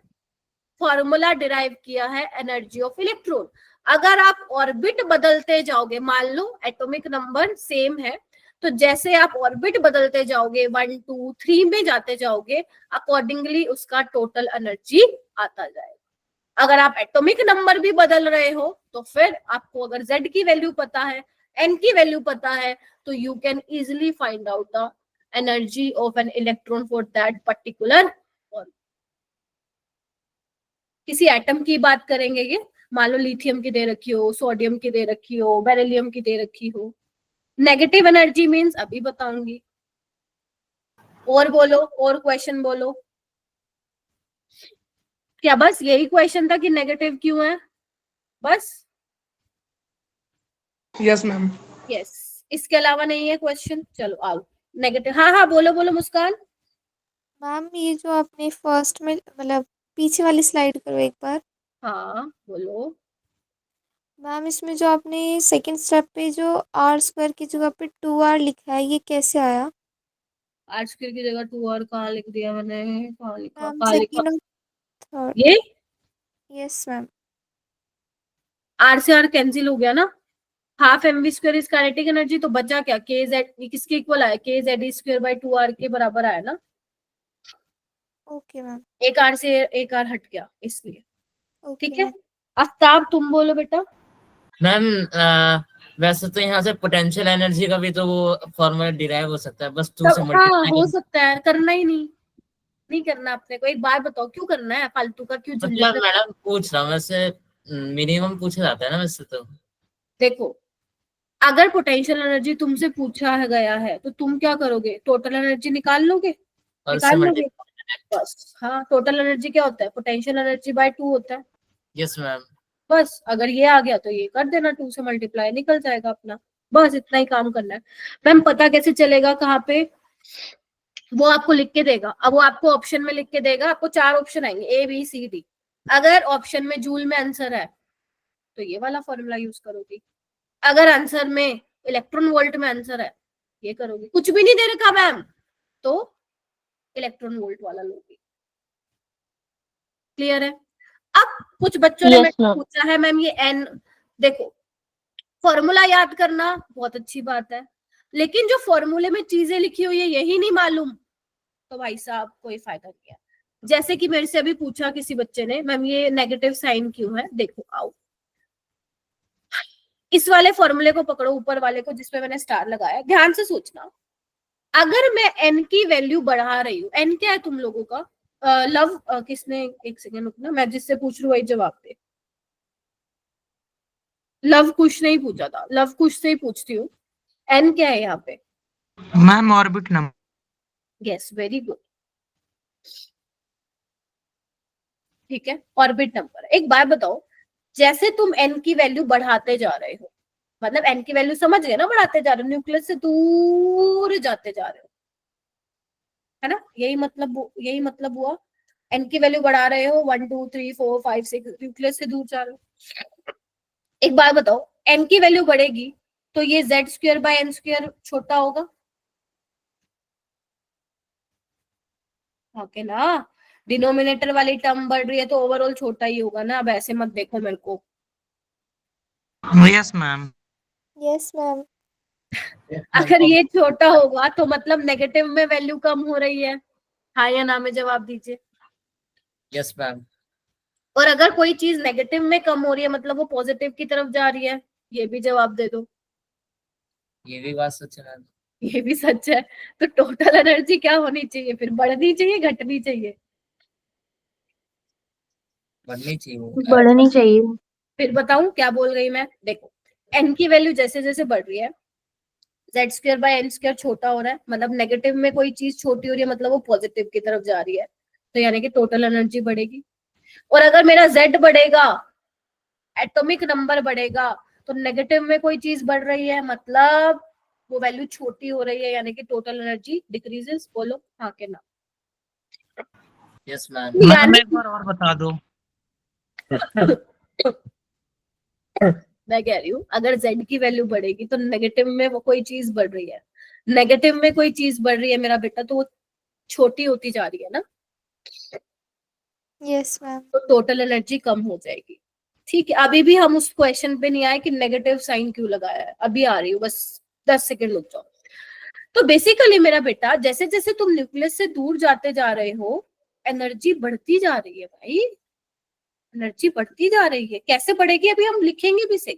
फॉर्मूला डिराइव किया है, एनर्जी ऑफ इलेक्ट्रॉन। अगर आप ऑर्बिट बदलते जाओगे, मान लो एटॉमिक नंबर सेम है, तो जैसे आप ऑर्बिट बदलते जाओगे 1 2 3 में जाते जाओगे, अकॉर्डिंगली उसका टोटल एनर्जी आता जाएगा। अगर आप एटॉमिक नंबर भी बदल रहे हो तो फिर आपको अगर z की वैल्यू पता है, n की वैल्यू पता है, तो you can easily find out the energy of an electron for that particular. किसी एटम की बात करेंगे, ये मान लो लिथियम की दे रखी हो, सोडियम की दे रखी हो, बेरिलियम की दे रखी हो। नेगेटिव एनर्जी मींस अभी बताऊंगी। और बोलो, और क्वेश्चन बोलो। क्या बस यही क्वेश्चन था कि नेगेटिव क्यों है? बस
यस मैम।
यस, इसके अलावा नहीं है क्वेश्चन? चलो आओ नेगेटिव। हाँ हाँ बोलो बोलो मुस्कान।
मैम ये जो आपने फर्स्ट में मतलब पीछे वाली स्लाइड करो एक बार।
हाँ बोलो।
मैम इसमें जो आपने सेकंड स्टेप पे जो r स्क्वायर की जगह पे 2r लिखा है, ये कैसे आया?
आर स्क्वायर की जगह 2r कहाँ लिख दिया मैंने? कहाँ लिखा,
मैम
कहाँ लिखा?
सेकंड और थर्ड।
ये
यस मैम।
r से r कैंसिल हो गया ना। Half mv square is kinetic energy, तो बचा क्या? k z, ये किसके इक्वल आया? k z e square by 2r के बराबर आया ना।
Okay ma'am.
एक r से एक r हट गया इसलिए।
ओके
ठीक है,
मैम।
आफ्ताब तुम बोलो बेटा।
मैम वैसे तो यहाँ से पोटेंशियल एनर्जी का भी तो वो फॉर्मूला डिराइव हो सकता है, बस 2 से
हाँ
मल्टीप्लाई।
हो सकता है, करना ही नहीं करना अपने को। एक बार बताओ क्यों करना है, फालतू का क्यों झंझट
मतलब
में।
मैडम पूछ रहा हूँ वैसे, मिनिमम पूछा जाता है ना वैसे तो।
देखो अगर पोटेंशियल एनर्जी तुमसे पूछा है गया है तो तुम क्या करोगे, टोटल एनर्जी निकाल लोगे,
और उससे
निकाल लोगे
मल्टीप्लाई।
बस। हाँ टोटल एनर्जी क्या होता है, पोटेंशियल एनर्जी बाय 2 होता है।
Yes ma'am.
बस अगर ये आ गया तो ये कर देना, 2 से मल्टीप्लाई निकल जाएगा अपना। बस इतना ही काम करना है। मैम पता कैसे चलेगा कहाँ पे, वो आपको लिख के देगा। अब वो आपको ऑप्शन में लिख के देगा, आपको 4 ऑप्शन आएंगे A B C D। अगर ऑप्शन में जूल में आंसर है तो ये वाला फॉर्मूला यूज करोगी, अगर आंसर में इलेक्ट्रॉन वोल्ट में आंसर है ये करोगी। कुछ भी नहीं दे रखा मैम तो इलेक्ट्रॉन वोल्ट वाला लोगी। क्लियर है। अब कुछ बच्चों ने
Yes,
मेरे
ma'am.
पूछा है मैम ये एन, देखो फॉर्मूला याद करना बहुत अच्छी बात है, लेकिन जो फॉर्मूले में चीजें लिखी हुई है यही नहीं मालूम तो भाई साहब कोई फायदा नहीं है। जैसे कि मेरे से अभी पूछा किसी बच्चे ने, मैम ये नेगेटिव साइन क्यों है, देखो आओ इस वाले फॉर्मूले को पकड़ो, ऊपर वाले को जिसपे मैंने स्टार लगाया, ध्यान से सोचना। अगर मैं एन की वैल्यू बढ़ा रही हूँ, एन क्या है तुम लोगों का, लव किसने, एक सेकेंड रुकना, मैं जिससे पूछ रही हूँ वही जवाब दे। लव कुश नहीं पूछा था, लव कुश से ही पूछती हूँ। एन क्या है यहाँ पे,
ma'am orbit number.
Yes very good, ठीक है ऑर्बिट नंबर। एक बात बताओ, जैसे तुम एन की वैल्यू बढ़ाते जा रहे हो, मतलब एन की वैल्यू समझ गए ना, बढ़ाते जा रहे हो, न्यूक्लियस से दूर जाते जा रहे हो, है ना, यही मतलब हुआ। एन की वैल्यू बढ़ा रहे हो, 1 2 3 4 5 6, न्यूक्लियस से दूर जा रहे हो। एक बात बताओ, एन की वैल्यू बढ़ेगी तो ये z square by n square छोटा होगा, ओके ना। डिनोमिनेटर वाली टर्म बढ़ रही है तो ओवरऑल छोटा ही होगा ना। अब ऐसे मत देखो मेरे को।
Yes ma'am.
Yes ma'am.
अगर ये छोटा होगा तो मतलब नेगेटिव में वैल्यू कम हो रही है, हाँ या ना में जवाब दीजिए।
Yes ma'am.
और अगर कोई चीज नेगेटिव में कम हो रही है मतलब वो पॉजिटिव की तरफ जा रही है, ये भी जवाब दे दो।
ये भी बात सच है मैम।
ये भी सच है। तो टोटल एनर्जी क्या होनी चाहिए फिर, बढ़नी चाहिए घटनी चाहिए,
बढ़नी चाहिए।
बढ़नी चाहिए।
फिर बताऊं क्या बोल रही मैं। देखो एन की वैल्यू जैसे जैसे बढ़ रही है, z square by n square छोटा हो रहा है, मतलब नेगेटिव में कोई चीज छोटी हो रही है मतलब वो पॉजिटिव की तरफ जा रही है, तो यानी कि टोटल एनर्जी बढ़ेगी। और अगर मेरा जेड बढ़ेगा, एटॉमिक नंबर बढ़ेगा, तो नेगेटिव में कोई चीज बढ़ रही है मतलब वो वैल्यू छोटी हो रही है, यानी कि टोटल एनर्जी डिक्रीजेस। बोलो हाँ के ना।
Yes ma'am.
मैम
यानी
एक बार और बता दो।
मैं कह रही हूँ अगर z की वैल्यू बढ़ेगी तो नेगेटिव में वो कोई चीज बढ़ रही है, नेगेटिव में कोई चीज बढ़ रही है मेरा बेटा, तो वो छोटी होती जा रही है ना,
यस मैम।
तो टोटल एनर्जी कम हो जाएगी। ठीक है, अभी भी हम उस क्वेश्चन पे नहीं आए कि नेगेटिव साइन क्यों लगाया है, अभी आ रही हूँ, बस 10 सेकेंड रुक जाओ। तो बेसिकली मेरा बेटा जैसे जैसे तुम न्यूक्लियस से दूर जाते जा रहे हो एनर्जी बढ़ती जा रही है भाई, एनर्जी बढ़ती जा रही है। कैसे बढ़ेगी अभी हम लिखेंगे भी सही।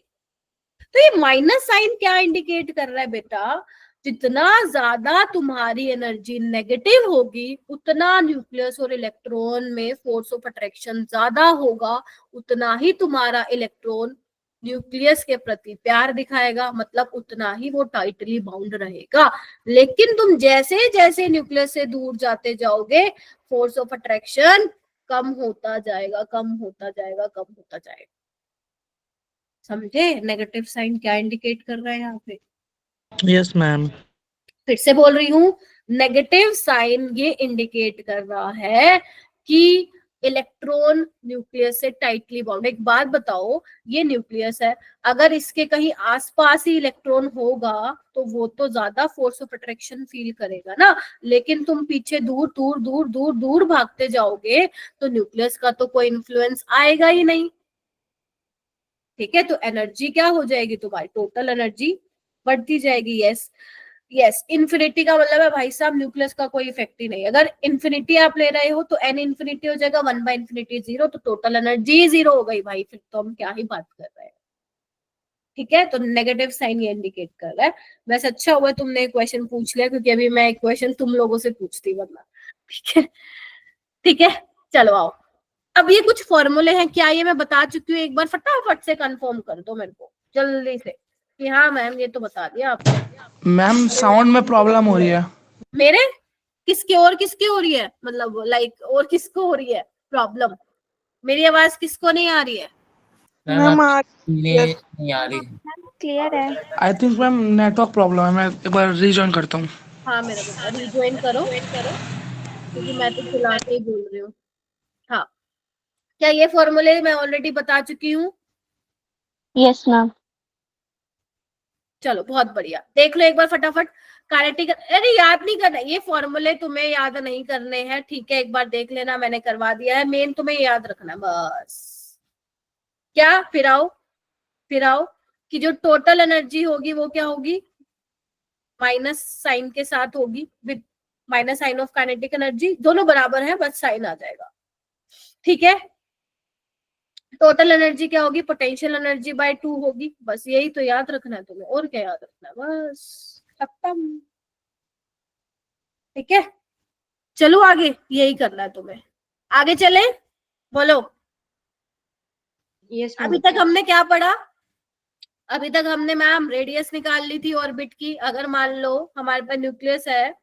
तो ये माइनस साइन क्या इंडिकेट कर रहा है बेटा, जितना ज्यादा तुम्हारी एनर्जी नेगेटिव होगी उतना न्यूक्लियस और इलेक्ट्रॉन में फोर्स ऑफ अट्रैक्शन ज्यादा होगा, उतना ही तुम्हारा इलेक्ट्रॉन न्यूक्लियस के प्रति प्यार दिखाएगा, मतलब उतना ही वो टाइटली बाउंड रहेगा। लेकिन तुम जैसे जैसे न्यूक्लियस से दूर जाते जाओगे फोर्स ऑफ अट्रैक्शन कम होता जाएगा, कम होता जाएगा, कम होता जाएगा। समझे नेगेटिव साइन क्या इंडिकेट कर रहा है यहाँ पे।
Yes ma'am.
फिर से बोल रही हूँ, नेगेटिव साइन ये इंडिकेट कर रहा है कि इलेक्ट्रॉन न्यूक्लियस से टाइटली बाउंड। एक बात बताओ, ये न्यूक्लियस है, अगर इसके कहीं आसपास ही इलेक्ट्रॉन होगा तो वो तो ज्यादा फोर्स ऑफ अट्रैक्शन फील करेगा ना, लेकिन तुम पीछे दूर दूर दूर दूर दूर भागते जाओगे तो न्यूक्लियस का तो कोई इन्फ्लुएंस आएगा ही नहीं। ठीक है, तो एनर्जी क्या हो जाएगी तुम्हारी, टोटल एनर्जी बढ़ती जाएगी। यस, यस, इन्फिनिटी का मतलब है भाई साहब न्यूक्लियस का कोई इफेक्ट ही नहीं। अगर इन्फिनिटी आप ले रहे हो तो एन इन्फिनिटी हो जाएगा, 1/इन्फिनिटी 0, तो टोटल एनर्जी 0 हो गई भाई, फिर तो हम क्या ही बात कर रहे हैं। ठीक है, तो नेगेटिव साइन ये इंडिकेट कर रहा है। वैसे अच्छा हुआ तुमने एक क्वेश्चन पूछ लिया, क्योंकि अभी मैं एक क्वेश्चन तुम लोगों से पूछती वरना। ठीक है, ठीक है, चलो आओ। अब ये कुछ फॉर्मूले हैं, क्या ये मैं बता चुकी हूँ? एक बार फटाफट से कंफर्म कर दो मेरे को जल्दी से कि हाँ मैम ये तो बता दिया आपने।
मैम साउंड में प्रॉब्लम हो रही है।
मेरे किसके और किसकी हो रही है, मतलब लाइक और किसको हो रही है प्रॉब्लम? मेरी आवाज किसको नहीं आ रही है?
मैम
नहीं आ रही।
क्लियर है।
I think ma'am network problem है, मैं एक बार रीजॉइन करता हूँ।
हाँ मेरा बेटा रिज्वाइन करो, क्योंकि मैं तो चला के ही बोल रही हूँ। हाँ, क्या ये फॉर्मूले मैं ऑलरेडी बता चुकी हूँ?
Yes ma'am.
चलो बहुत बढ़िया, देख लो एक बार फटाफट। काइनेटिक, अरे याद नहीं करना ये फॉर्मूले, तुम्हें याद नहीं करने हैं, ठीक है? एक बार देख लेना, मैंने करवा दिया है। मेन तुम्हें याद रखना बस। क्या? फिर आओ कि जो टोटल एनर्जी होगी वो क्या होगी? माइनस साइन के साथ होगी, with minus sign of kinetic energy. दोनों बराबर है, बस साइन आ जाएगा। ठीक है, टोटल एनर्जी क्या होगी? पोटेंशियल एनर्जी बाय 2 होगी। बस यही तो याद रखना है तुम्हें, और क्या याद रखना है? बस खत्म। ठीक है, चलो आगे, यही करना है तुम्हें। आगे चले, बोलो।
यस
अभी तक हमने क्या पढ़ा? अभी तक हमने मैम रेडियस निकाल ली थी ऑर्बिट की। अगर मान लो हमारे पास न्यूक्लियस है,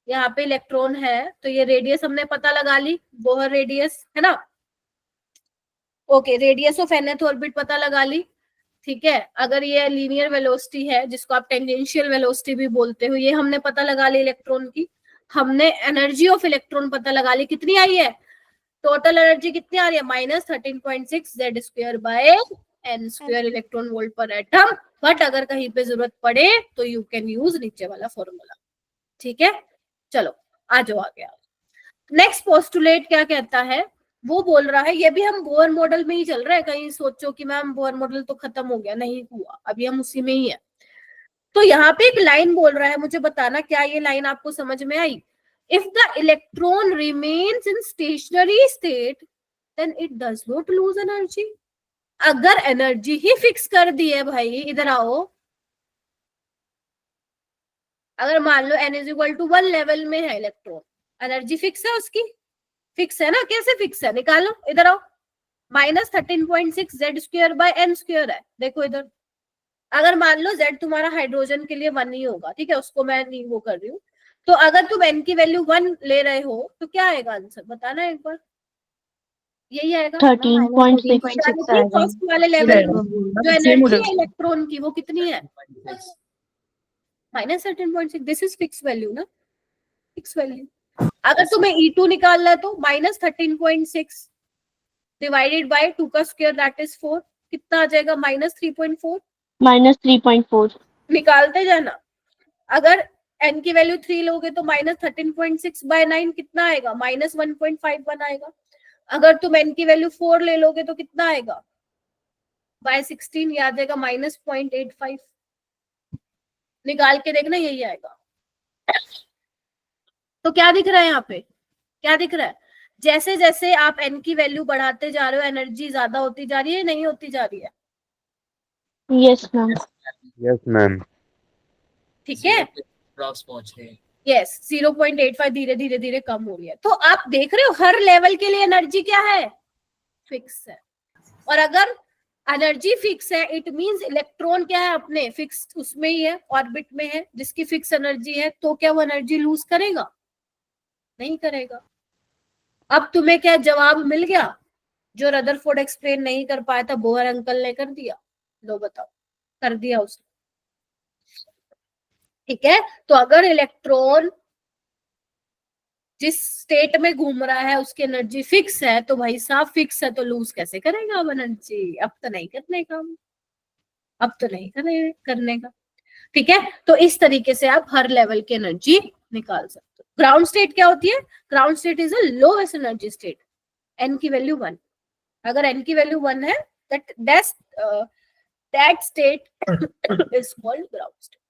यहाँ पे इलेक्ट्रॉन है, तो ये रेडियस हमने पता लगा ली, बोहर रेडियस है ना। Okay, radius of nth orbit पता लगा ली। ठीक है, अगर ये लीनियर वेलोसिटी है, जिसको आप टेंजेंशियल वेलोसिटी भी बोलते हो, ये हमने पता लगा ली इलेक्ट्रॉन की। हमने एनर्जी ऑफ इलेक्ट्रॉन पता लगा ली, कितनी आई है? टोटल एनर्जी कितनी आ रही है? -13.6 Z² (n² इलेक्ट्रॉन वोल्ट पर एटम। बट अगर कहीं पे जरूरत पड़े तो यू कैन यूज नीचे वाला फॉर्मूला। ठीक है, चलो आ जाओ आगे। नेक्स्ट पोस्टुलेट क्या कहता है? वो बोल रहा है, ये भी हम बोर मॉडल में ही चल रहा है। कहीं सोचो कि मैम बोर मॉडल तो खत्म हो गया, नहीं हुआ, अभी हम उसी में ही है। तो यहाँ पे एक लाइन बोल रहा है, मुझे बताना क्या ये लाइन आपको समझ में आई? If the electron remains in stationary state, then it does not lose energy. अगर एनर्जी ही फिक्स कर दी है भाई, इधर आओ, अगर मान लो n = 1 लेवल में है इलेक्ट्रॉन, एनर्जी फिक्स है उसकी? फिक्स है ना? कैसे फिक्स है? निकालो, इधर आओ। -13.6 Z² (n² है। देखो इधर, अगर मान लो Z तुम्हारा हाइड्रोजन के लिए 1 ही होगा, ठीक है, उसको मैं नहीं वो कर रही हूँ। तो अगर तुम n की वैल्यू 1 ले रहे हो तो क्या आएगा आंसर? बताना एक बार। यही आएगा
13.6 आएगा।
फर्स्ट वाले लेवल जो एनर्जी है इलेक्ट्रॉन की वो कितनी है? -13.6। दिस इज फिक्स वैल्यू ना, फिक्स वैल्यू। अगर तुम्हें E2 निकालना है तो -13.6 डिवाइडेड बाय 2 का स्क्वायर दैट इज 4, कितना आ जाएगा? -3.4।
-3.4।
निकालते जाना। अगर n की वैल्यू 3 लोगे तो -13.6 बाय 9 कितना आएगा? -1.51 आएगा। अगर तुम n की वैल्यू 4 ले लोगे तो कितना आएगा? बाय 16 याद आएगा -0.85। निकाल के देखना, यही आएगा। तो क्या दिख रहा है यहाँ पे? क्या दिख रहा है? जैसे जैसे आप n की वैल्यू बढ़ाते जा रहे हो, एनर्जी ज्यादा होती जा रही है, नहीं होती जा रही है?
Yes ma'am.
Yes ma'am.
ठीक है,
पहुंच रहे हैं।
यस 0.85 धीरे धीरे धीरे कम हो रही है। तो आप देख रहे हो हर लेवल के लिए एनर्जी क्या है? फिक्स है। और अगर एनर्जी फिक्स है, इट मींस इलेक्ट्रॉन क्या है? अपने फिक्स उसमें ही है, ऑर्बिट में है, जिसकी फिक्स एनर्जी है, तो क्या वो एनर्जी लूज करेगा? नहीं करेगा। अब तुम्हें क्या जवाब मिल गया? जो रदरफोर्ड एक्सप्लेन नहीं कर पाया था, बोहर अंकल ने कर दिया। लो बताओ, कर दिया उसने। ठीक है, तो अगर इलेक्ट्रॉन जिस स्टेट में घूम रहा है उसकी एनर्जी फिक्स है, तो भाई साहब फिक्स है तो लूज कैसे करेगा अब एनर्जी? अब तो नहीं करने का, अब तो नहीं करने का। ठीक है, तो इस तरीके से आप हर लेवल की एनर्जी निकाल सकते हो। ग्राउंड स्टेट क्या होती है? Ground state is a lowest energy state, n की वैल्यू 1। अगर n की वैल्यू 1 है, that state is called ground state.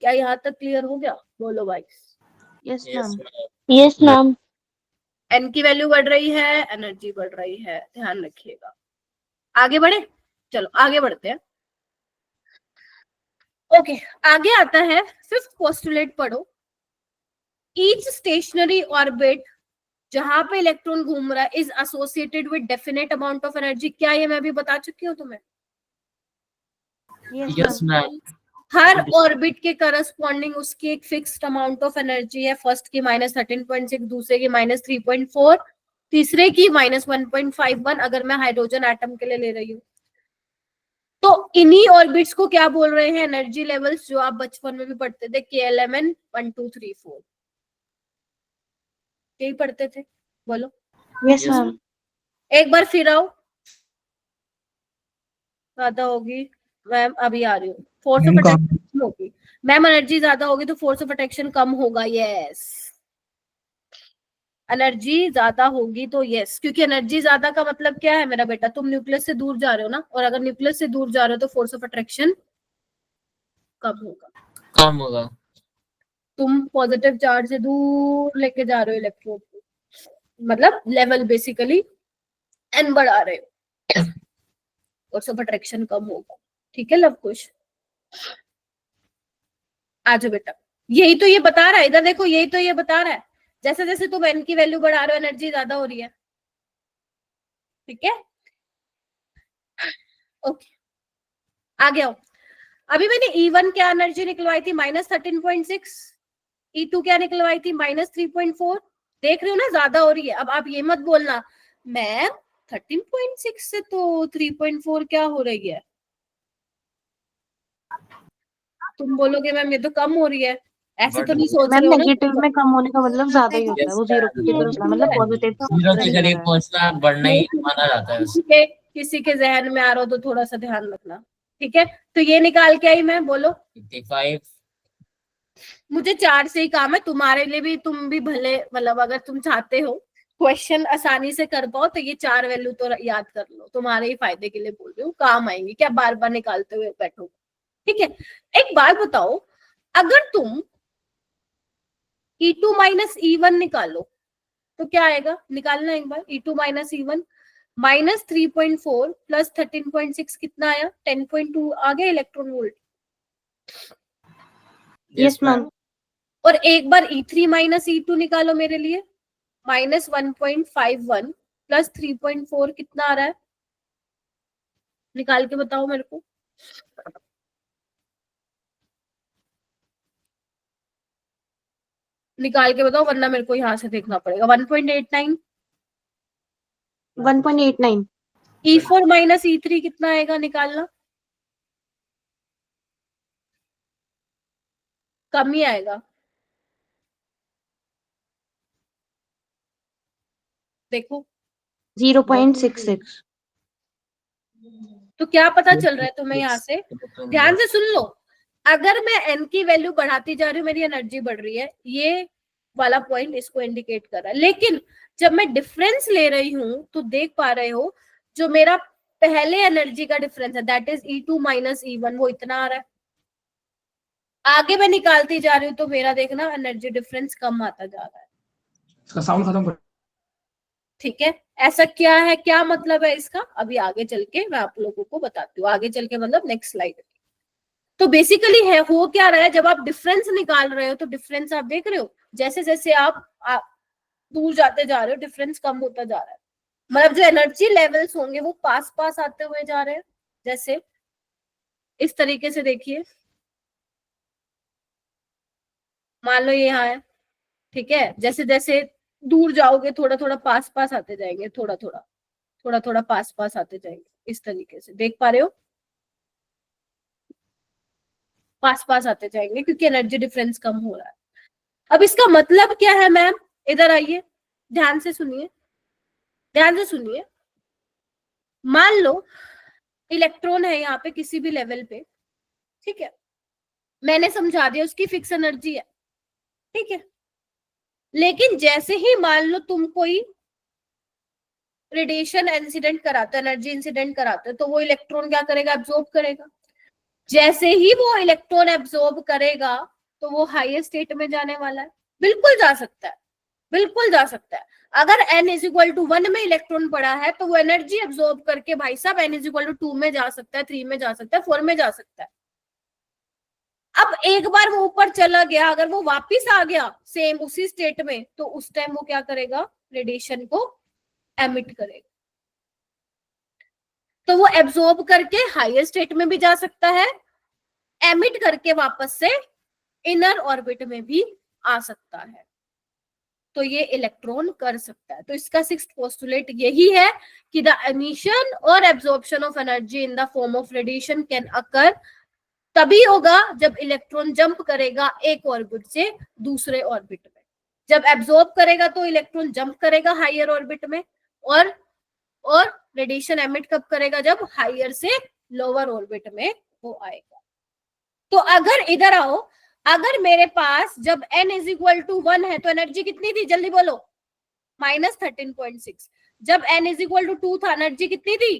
क्या यहाँ तक क्लियर हो गया? बोलो भाई।
Yes,
Yes,
ma'am.
ma'am.
Yes ma'am.
N की वैल्यू बढ़ रही है, एनर्जी बढ़ रही है, ध्यान रखिएगा। आगे बढ़े, चलो आगे बढ़ते हैं। ओके, आगे आता है फिफ्थ पोस्टुलेट, पढ़ो। ईच स्टेशनरी ऑर्बिट जहां पे इलेक्ट्रॉन घूम रहा है is associated with definite amount of energy. क्या ये मैं भी बता चुकी हूँ तुम्हें?
Yes,
Yes,
ma'am.
ma'am.
हर ऑर्बिट के करस्पॉन्डिंग उसकी एक फिक्स्ड अमाउंट ऑफ एनर्जी है। फर्स्ट की -13.6, दूसरे की -3.4, तीसरे की -1.51 अगर मैं हाइड्रोजन एटम के लिए ले रही हूँ। तो इन्हीं ऑर्बिट्स को क्या बोल रहे हैं? एनर्जी लेवल्स, जो आप बचपन में भी पढ़ते थे, KLMN 1 2 3 4, यही पढ़ते थे, बोलो।
Yes,
Yes,
ma'am.
एक बार फिर आओ, ज्यादा होगी मैम, अभी आ रही हूँ। फोर्स ऑफ अट्रैक्शन होगी मैम, एनर्जी ज्यादा होगी तो फोर्स ऑफ अट्रैक्शन कम होगा। यस, एनर्जी ज्यादा होगी तो यस, क्योंकि एनर्जी ज्यादा का मतलब क्या है मेरा बेटा? तुम न्यूक्लियस से दूर जा रहे हो ना, और अगर न्यूक्लियस से दूर जा रहे हो तो फोर्स ऑफ अट्रैक्शन कम होगा।
कम होगा।
तुम पॉजिटिव चार्ज से दूर लेके जा रहे हो इलेक्ट्रॉन को, मतलब लेवल बेसिकली एन बढ़ा रहे हो, फोर्स ऑफ अट्रैक्शन कम होगा। ठीक है लव कुश, आ जाओ बेटा। यही तो ये बता रहा है, इधर देखो, यही तो ये बता रहा है। जैसे जैसे तुम एन की वैल्यू बढ़ा रहे हो एनर्जी ज्यादा हो रही है। ठीक है, ओके आगे आओ। अभी मैंने E1 क्या एनर्जी निकलवाई थी? -13.6। E2 क्या निकलवाई थी? -3.4। देख रहे हो ना, ज्यादा हो रही है। अब आप ये मत बोलना मैम 13.6 से तो 3.4 क्या हो रही है, तुम बोलोगे मैम ये तो कम हो रही है। ऐसे तो नहीं सोच
मैम
रहे हो ना?
नेगेटिव में कम होने का मतलब ज्यादा ही होता है, वो जीरो की तरफ होता है, मतलब पॉजिटिव
जीरो के करीब पहुंचना बढ़ना ही माना जाता है उसको।
किसी के जहन में आ रहा हो तो थोड़ा सा ध्यान रखना। ठीक है, तो ये निकाल के आई मैं, बोलो।
55।
मुझे 4 से ही काम है, तुम्हारे लिए भी, तुम भी भले, मतलब अगर तुम चाहते हो क्वेश्चन आसानी से कर पाओ तो ये 4 वैल्यू तो याद कर लो, तुम्हारे ही फायदे के लिए बोल रही हूँ, काम आएंगी, क्या बार बार निकालते हुए बैठो। ठीक है, एक बात बताओ, अगर तुम E2 माइनस E1 निकालो तो क्या आएगा? निकालना एक बार। E2 माइनस E1, -3.4 प्लस 13.6 कितना आया? 10.2 आ गया इलेक्ट्रॉन वोल्ट।
Yes ma'am.
और एक बार E3 माइनस E2 निकालो मेरे लिए, -1.51 प्लस 3.4 कितना आ रहा है? निकाल के बताओ मेरे को। निकाल के बताओ, वरना मेरे को यहाँ से देखना पड़ेगा। 1.89।
1.89।
E4 माइनस E3 कितना आएगा? निकालना, कम ही आएगा। देखो
0.66।
तो क्या पता चल रहा है तुम्हें यहाँ से? ध्यान से सुन लो, अगर मैं एन की वैल्यू बढ़ाती जा रही हूँ मेरी एनर्जी बढ़ रही है, ये वाला पॉइंट इसको इंडिकेट कर रहा है। लेकिन जब मैं डिफरेंस ले रही हूँ तो देख पा रहे हो जो मेरा पहले एनर्जी का डिफरेंस है, that is E2 minus E1, वो इतना आ रहा है। आगे मैं निकालती जा रही हूँ तो मेरा देखना एनर्जी डिफरेंस कम आता जा रहा है।
इसका साउंड खत्म कर।
ठीक है, ऐसा क्या है, क्या मतलब है इसका, अभी आगे चल के मैं आप लोगों को बताती हूँ। आगे चल के मतलब नेक्स्ट स्लाइड। तो बेसिकली है, हो क्या रहा है, जब आप डिफरेंस निकाल रहे हो तो डिफरेंस आप देख रहे हो, जैसे जैसे आप दूर जाते जा रहे हो डिफरेंस कम होता जा रहा है। मतलब जो एनर्जी लेवल्स होंगे वो पास पास आते हुए जा रहे हैं। जैसे इस तरीके से देखिए, मान लो ये यहाँ है, ठीक है, जैसे जैसे दूर जाओगे थोड़ा थोड़ा पास पास आते जाएंगे, थोड़ा थोड़ा पास पास आते जाएंगे। इस तरीके से देख पा रहे हो, पास पास आते जाएंगे क्योंकि एनर्जी डिफरेंस कम हो रहा है। अब इसका मतलब क्या है मैम? इधर आइए, ध्यान से सुनिए, ध्यान से सुनिए। मान लो इलेक्ट्रॉन है यहाँ पे किसी भी लेवल पे, ठीक है, मैंने समझा दिया उसकी फिक्स एनर्जी है, ठीक है, लेकिन जैसे ही मान लो तुम कोई रेडिएशन इंसिडेंट कराते हो, एनर्जी इंसिडेंट कराते हो, तो वो इलेक्ट्रॉन क्या करेगा? एब्जॉर्ब करेगा। जैसे ही वो इलेक्ट्रॉन एब्जॉर्ब करेगा तो वो हायर स्टेट में जाने वाला है। बिल्कुल जा सकता है, बिल्कुल जा सकता है। अगर n इज इक्वल टू 1 में इलेक्ट्रॉन पड़ा है तो वो एनर्जी एब्जॉर्ब करके भाई साहब n इज इक्वल टू 2 में जा सकता है, 3 में जा सकता है, 4 में जा सकता है। अब एक बार वो ऊपर चला गया, अगर वो वापिस आ गया सेम उसी स्टेट में, तो उस टाइम वो क्या करेगा, रेडिएशन को एमिट करेगा। तो वो एब्जॉर्ब करके हायर स्टेट में भी जा सकता है, एमिट करके वापस से इनर ऑर्बिट में भी आ सकता है। तो ये इलेक्ट्रॉन कर सकता है। तो इसका सिक्स्थ पोस्टुलेट यही है कि द एमिशन और absorption of energy in the form of radiation can occur तभी होगा जब इलेक्ट्रॉन जंप करेगा एक ऑर्बिट से दूसरे ऑर्बिट में। जब एब्जॉर्ब करेगा तो इलेक्ट्रॉन जंप करेगा हायर ऑर्बिट में, और रेडिएशन एमिट कब करेगा, जब हायर से लोअर ऑर्बिट में वो आएगा। तो अगर इधर आओ, अगर मेरे पास जब n इज इक्वल टू 1 है तो एनर्जी कितनी थी, जल्दी बोलो, -13.6। जब n इज इक्वल टू 2 था एनर्जी कितनी थी,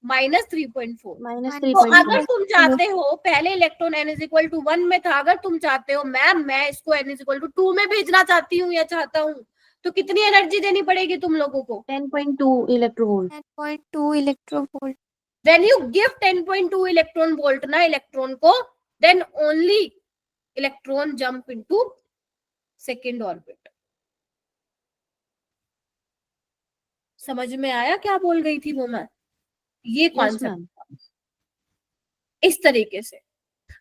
-3.4। तो अगर तुम चाहते हो, पहले electron n is equal to 1 में था, अगर तुम चाहते हो मैम मैं इसको n इज इक्वल टू 2 में भेजना चाहती हूँ या चाहता हूँ, तो कितनी एनर्जी देनी पड़ेगी तुम लोगों को,
10.2 electronvolt.
10.2 electronvolt.
when you give 10.2 electron volt ना इलेक्ट्रॉन को, then only electron jump into second orbit. समझ में आया क्या बोल गई थी वो मैं, ये कॉन्सेप्ट इस तरीके से।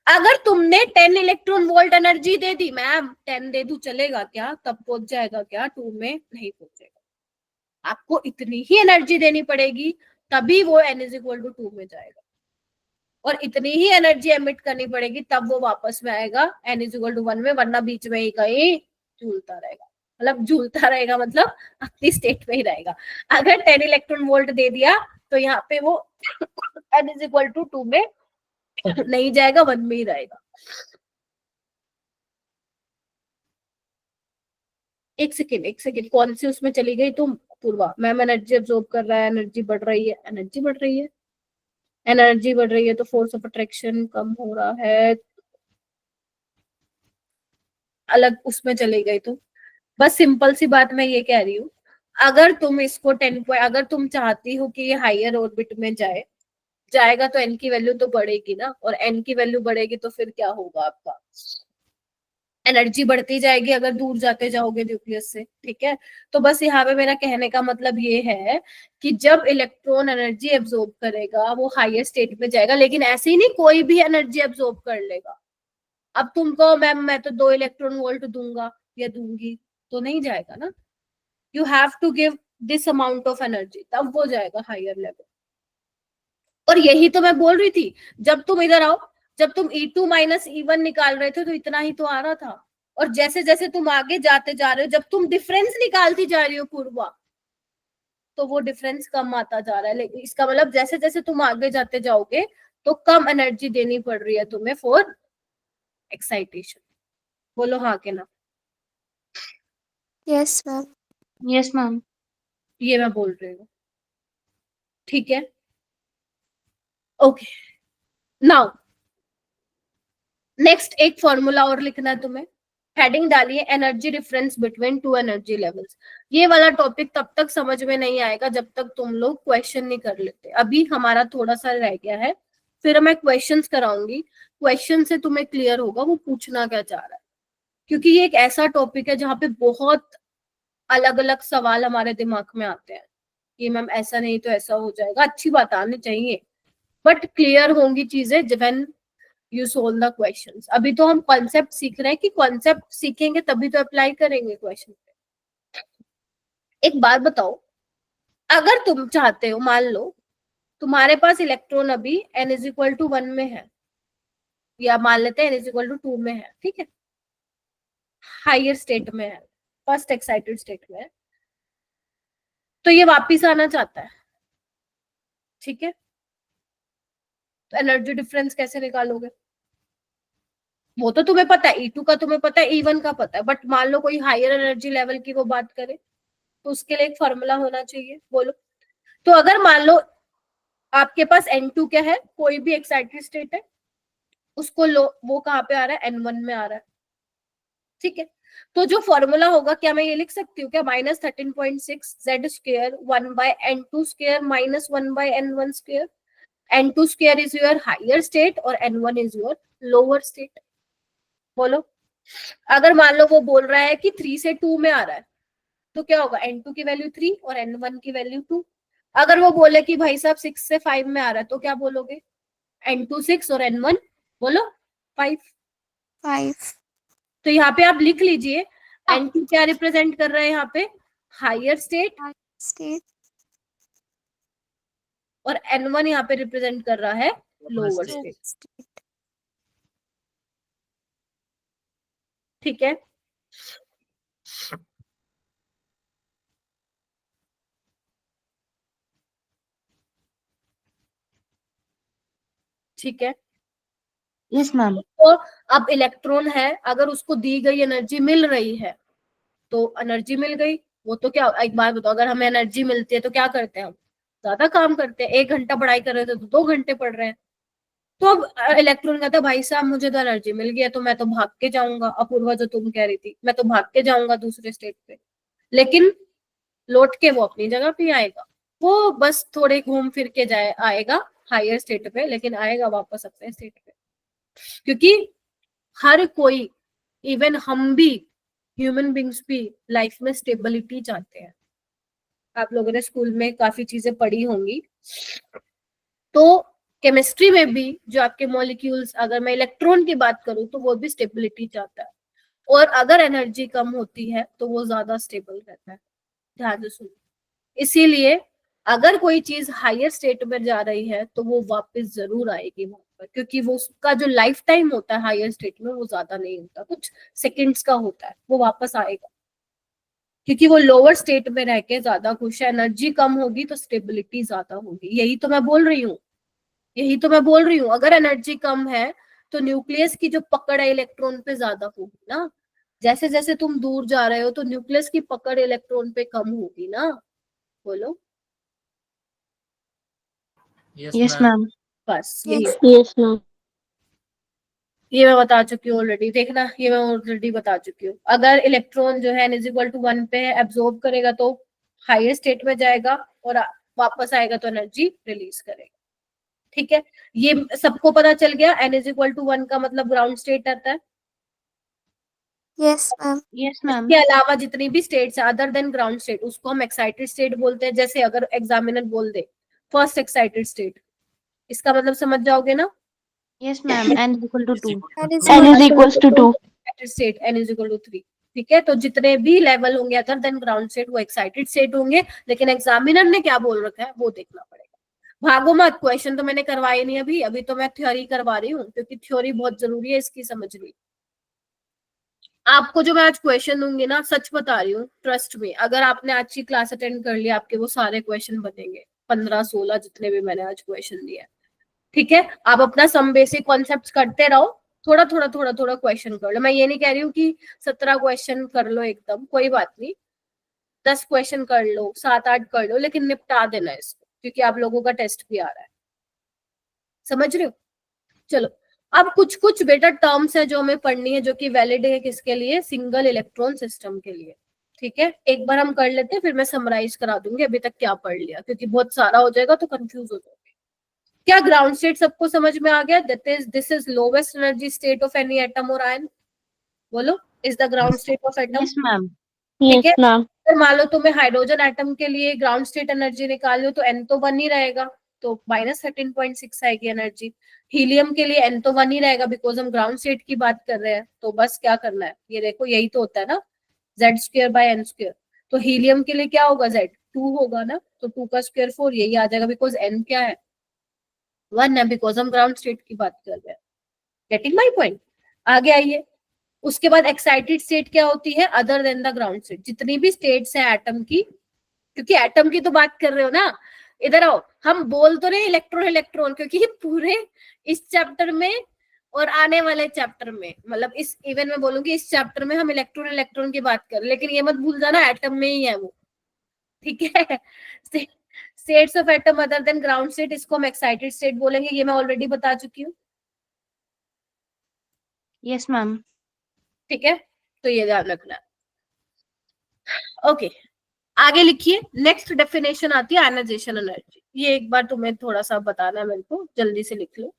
अगर तुमने 10 इलेक्ट्रॉन वोल्ट एनर्जी दे दी, मैम 10 दे दूं चलेगा क्या, तब पहुंच जाएगा क्या, 2 में नहीं पहुंचेगा। आपको इतनी ही एनर्जी देनी पड़ेगी तभी वो n इज इक्वल टू 2 में जाएगा, और इतनी ही एनर्जी एमिट करनी पड़ेगी तब वो वापस में आएगा n इज इक्वल टू 1 में, वरना बीच में ही कहीं झूलता रहेगा। मतलब झूलता रहेगा मतलब अपनी स्टेट में ही रहेगा। अगर 10 इलेक्ट्रॉन वोल्ट दे दिया तो यहाँ पे वो n इज इक्वल टू 2 में नहीं जाएगा, 1 में ही रहेगा। एक सेकेंड, कौन सी उसमें चली गई तुम, पूर्वा मैम? एनर्जी एब्जॉर्ब कर रहा है, एनर्जी बढ़ रही है, एनर्जी बढ़ रही है, एनर्जी बढ़ रही है तो फोर्स ऑफ अट्रैक्शन कम हो रहा है, अलग उसमें चली गई। तो बस सिंपल सी बात मैं ये कह रही हूँ, अगर तुम इसको 10 अगर तुम चाहती हो कि ये हायर ऑर्बिट में जाएगा तो n की वैल्यू तो बढ़ेगी ना, और n की वैल्यू बढ़ेगी तो फिर क्या होगा, आपका एनर्जी बढ़ती जाएगी अगर दूर जाते जाओगे न्यूक्लियस से। ठीक है, तो बस यहाँ पे मेरा कहने का मतलब ये है कि जब इलेक्ट्रॉन एनर्जी एब्जॉर्ब करेगा वो हायर स्टेट में जाएगा, लेकिन ऐसे ही नहीं कोई भी एनर्जी एब्जॉर्ब कर लेगा। अब तुम कहो मैम मैं तो 2 इलेक्ट्रॉन वोल्ट दूंगा या दूंगी, तो नहीं जाएगा ना। You have to give this amount of energy, तब वो जाएगा हायर लेवल। और यही तो मैं बोल रही थी, जब तुम इधर आओ, जब तुम E2 माइनस E1 निकाल रहे थे तो इतना ही तो आ रहा था, और जैसे जैसे तुम आगे जाते जा रहे हो, जब तुम डिफरेंस निकालती जा रही हो पूर्वा, तो वो डिफरेंस कम आता जा रहा है। लेकिन इसका मतलब जैसे जैसे तुम आगे जाते जाओगे तो कम एनर्जी देनी पड़ रही है तुम्हें फॉर एक्साइटेशन। बोलो हाँ के ना।
Yes ma'am.
Yes ma'am.
ये मैं बोल रही हूँ, ठीक है। ओके, नाउ नेक्स्ट एक फॉर्मूला और लिखना है तुम्हें। हेडिंग डालिए energy difference between two energy levels. ये वाला टॉपिक तब तक समझ में नहीं आएगा जब तक तुम लोग क्वेश्चन नहीं कर लेते। अभी हमारा थोड़ा सा रह गया है, फिर मैं क्वेश्चंस कराऊंगी, क्वेश्चन से तुम्हें क्लियर होगा वो पूछना क्या चाह रहा है। क्योंकि ये एक ऐसा टॉपिक है जहाँ पे बहुत अलग अलग सवाल हमारे दिमाग में आते हैं कि मैम ऐसा नहीं तो ऐसा हो जाएगा। अच्छी बात आनी चाहिए, बट क्लियर होंगी चीजें when you solve the questions. अभी तो हम कॉन्सेप्ट सीख रहे हैं कि कॉन्सेप्ट सीखेंगे तभी तो अप्लाई करेंगे क्वेश्चन पे। एक बात बताओ, अगर तुम चाहते हो, मान लो तुम्हारे पास इलेक्ट्रॉन अभी n इज इक्वल टू 1 में है, या मान लेते हैं n इज इक्वल टू 2 में है, ठीक है, हायर स्टेट में है, फर्स्ट एक्साइटेड स्टेट में है, तो ये वापिस आना चाहता है, ठीक है। तो एनर्जी डिफरेंस कैसे निकालोगे? वो तो तुम्हें पता है, E2 का तुम्हें पता है, E1 का पता है, बट मान लो कोई हायर एनर्जी लेवल की वो बात करे तो उसके लिए एक फॉर्मूला होना चाहिए। बोलो। तो अगर मान लो आपके पास N2 क्या है, कोई भी एक्साइटेड स्टेट है, उसको लो, वो कहाँ पे आ रहा है, N1 में आ रहा है, ठीक है, तो जो फॉर्मूला होगा, क्या मैं ये लिख सकती हूँ क्या, -13.6 z square 1/n2 square minus 1/n1 square. n2 square is your higher state और n1 is your lower state. बोलो, अगर मान लो वो बोल रहा है कि 3 से 2 में आ रहा है, तो क्या होगा, n2 की वैल्यू 3 और n1 की वैल्यू 2. अगर वो बोले कि भाई साहब 6 से 5 में आ रहा है, तो क्या बोलोगे, n2 6 और n1 बोलो 5.
5.
तो यहाँ पे आप लिख लीजिए, n2 क्या रिप्रेजेंट कर रहा है यहाँ पे, हायर स्टेट,
State.
और n1 यहाँ पे रिप्रेजेंट कर रहा है लोअर
state.
स्टेट.
State.
ठीक है, ठीक है.
Yes, ma'am.
तो अब इलेक्ट्रॉन है, अगर उसको दी गई एनर्जी मिल रही है तो एनर्जी मिल गई. वो तो क्या, एक बात बताओ, अगर हमें एनर्जी मिलती है तो क्या करते हैं हम, ज्यादा काम करते हैं. 1 घंटा पढ़ाई कर रहे थे तो 2 घंटे पढ़ रहे हैं. तो अब इलेक्ट्रॉन कहता है भाई साहब मुझे तो एनर्जी मिल गई है, तो मैं तो भाग के जाऊंगा. अपूर्वा जो तुम कह रही थी, मैं तो भाग के जाऊंगा दूसरे स्टेट पे, लेकिन लौट के वो अपनी जगह पे आएगा. वो बस थोड़े घूम फिर के जाए आएगा हायर स्टेट पे, लेकिन आएगा वापस अपने स्टेट पे. क्योंकि हर कोई, इवन हम भी, ह्यूमन बींग्स भी लाइफ में स्टेबिलिटी चाहते हैं. आप लोगों ने स्कूल में काफी चीजें पढ़ी होंगी. तो केमिस्ट्री में भी जो आपके मॉलिक्यूल्स, अगर मैं इलेक्ट्रॉन की बात करूं तो वो भी स्टेबिलिटी चाहता है, और अगर एनर्जी कम होती है तो वो ज्यादा स्टेबल रहता है. ध्यान से सुनो. इसीलिए अगर कोई चीज हायर स्टेट में जा रही है तो वो वापस जरूर आएगी वहां पर, क्योंकि वो उसका जो लाइफ टाइम होता है हायर स्टेट में वो ज्यादा नहीं होता, कुछ सेकंड्स का होता है. वो वापस आएगा क्योंकि वो लोअर स्टेट में रह के ज्यादा खुश है. एनर्जी कम होगी तो स्टेबिलिटी ज्यादा होगी. यही तो मैं बोल रही हूँ, यही तो मैं बोल रही हूँ. अगर एनर्जी कम है तो न्यूक्लियस की जो पकड़ है इलेक्ट्रॉन पे ज्यादा होगी ना. जैसे जैसे तुम दूर जा रहे हो तो न्यूक्लियस की पकड़ इलेक्ट्रॉन पे कम होगी ना. बोलो.
Yes,
Yes,
ma'am.
ma'am.
बस यही.
Yes, ma'am.
ये मैं बता चुकी हूँ ऑलरेडी. देखना, ये मैं ऑलरेडी बता चुकी हूँ. अगर इलेक्ट्रॉन जो है n=1 पे है, एब्जॉर्ब करेगा तो हायर स्टेट में जाएगा, और वापस आएगा तो एनर्जी रिलीज करेगा. ठीक है, ये सबको पता चल गया. n=1 का मतलब ग्राउंड स्टेट आता है.
Yes, ma'am.
Yes, ma'am.
इसके अलावा जितनी भी स्टेट्स है अदर देन ग्राउंड स्टेट, उसको हम एक्साइटेड स्टेट बोलते हैं. जैसे अगर एग्जामिनर बोल दे फर्स्ट एक्साइटेड स्टेट, इसका मतलब समझ जाओगे ना.
Yes, ma'am. N is equal to 2.
That is
N is equals to 2.
Excited state n=3. ठीक है, तो जितने भी लेवल होंगे अदर देन ग्राउंड स्टेट वो एक्साइटेड स्टेट होंगे. लेकिन एग्जामिनर ने क्या बोल रखा है वो देखना पड़ेगा. भागो मत, क्वेश्चन तो मैंने करवाए नहीं अभी. अभी तो मैं थ्योरी करवा रही हूँ, क्योंकि थ्योरी बहुत जरूरी है इसकी समझनी. आपको जो मैं आज क्वेश्चन दूंगी ना, सच बता रही हूँ, ट्रस्ट में, अगर आपने आज की क्लास अटेंड कर लिया, आपके वो सारे क्वेश्चन बनेंगे. 15-16 जितने भी मैंने आज क्वेश्चन दिए. ठीक है, आप अपना सम बेसिक कॉन्सेप्ट करते रहो. थोड़ा थोड़ा थोड़ा थोड़ा क्वेश्चन कर लो. मैं ये नहीं कह रही हूँ कि 17 क्वेश्चन कर लो एकदम, कोई बात नहीं. 10 क्वेश्चन कर लो, 7-8 कर लो, लेकिन निपटा देना इसको, क्योंकि आप लोगों का टेस्ट भी आ रहा है. समझ रहे हो. चलो, अब कुछ कुछ बेटा टर्म्स है जो हमें पढ़नी है, जो कि वैलिड है किसके लिए, सिंगल इलेक्ट्रॉन सिस्टम के लिए. ठीक है, एक बार हम कर लेते हैं, फिर मैं समराइज करा दूंगी अभी तक क्या पढ़ लिया, क्योंकि बहुत सारा हो जाएगा तो कंफ्यूज हो जाओगे. क्या ग्राउंड स्टेट सबको समझ में आ गया. This is lowest energy state of any atom और आयन. बोलो, is the ground state of atom.
Yes, ma'am.
ठीक
Yes,
है,
ma'am.
अगर मान लो तुम्हें हाइड्रोजन एटम के लिए ग्राउंड स्टेट एनर्जी निकालनी हो तो n तो 1 ही रहेगा, तो -13.6 आएगी एनर्जी. हीलियम के लिए n तो 1 ही रहेगा, बिकॉज हम ग्राउंड स्टेट की बात कर रहे हैं. तो बस क्या करना है, ये देखो, यही तो होता है ना, Z²/n². तो हीलियम के लिए क्या होगा, Z 2 होगा ना, तो 2 का स्क्वायर 4, यही आ जाएगा, बिकॉज n क्या है, 1 है, बिकॉज हम ग्राउंड स्टेट की बात कर रहे हैं. Getting my point. आगे आइए. उसके बाद एक्साइटेड स्टेट क्या होती है, other than the ground state. जितनी भी स्टेट्स है एटम की, क्योंकि एटम की तो बात कर रहे हो ना. इधर आओ, हम बोल तो रहे इलेक्ट्रॉन इलेक्ट्रॉन, क्योंकि पूरे इस चैप्टर में और आने वाले चैप्टर में, मतलब इस इवन में बोलूंगी, इस चैप्टर में हम इलेक्ट्रॉन इलेक्ट्रॉन की बात कर, लेकिन ये मत भूल जाना एटम में ही है वो. ठीक है, states of atom other than ground state, इसको हम एक्साइटेड स्टेट बोलेंगे. ये मैं ऑलरेडी बता चुकी हूँ.
Yes, ma'am.
ठीक है, तो ये ध्यान रखना है। ओके, आगे लिखिए। नेक्स्ट डेफिनेशन आती है आयनाइजेशन एनर्जी। ये एक बार तुम्हें थोड़ा सा बताना है मेरे को, जल्दी से लिख लो।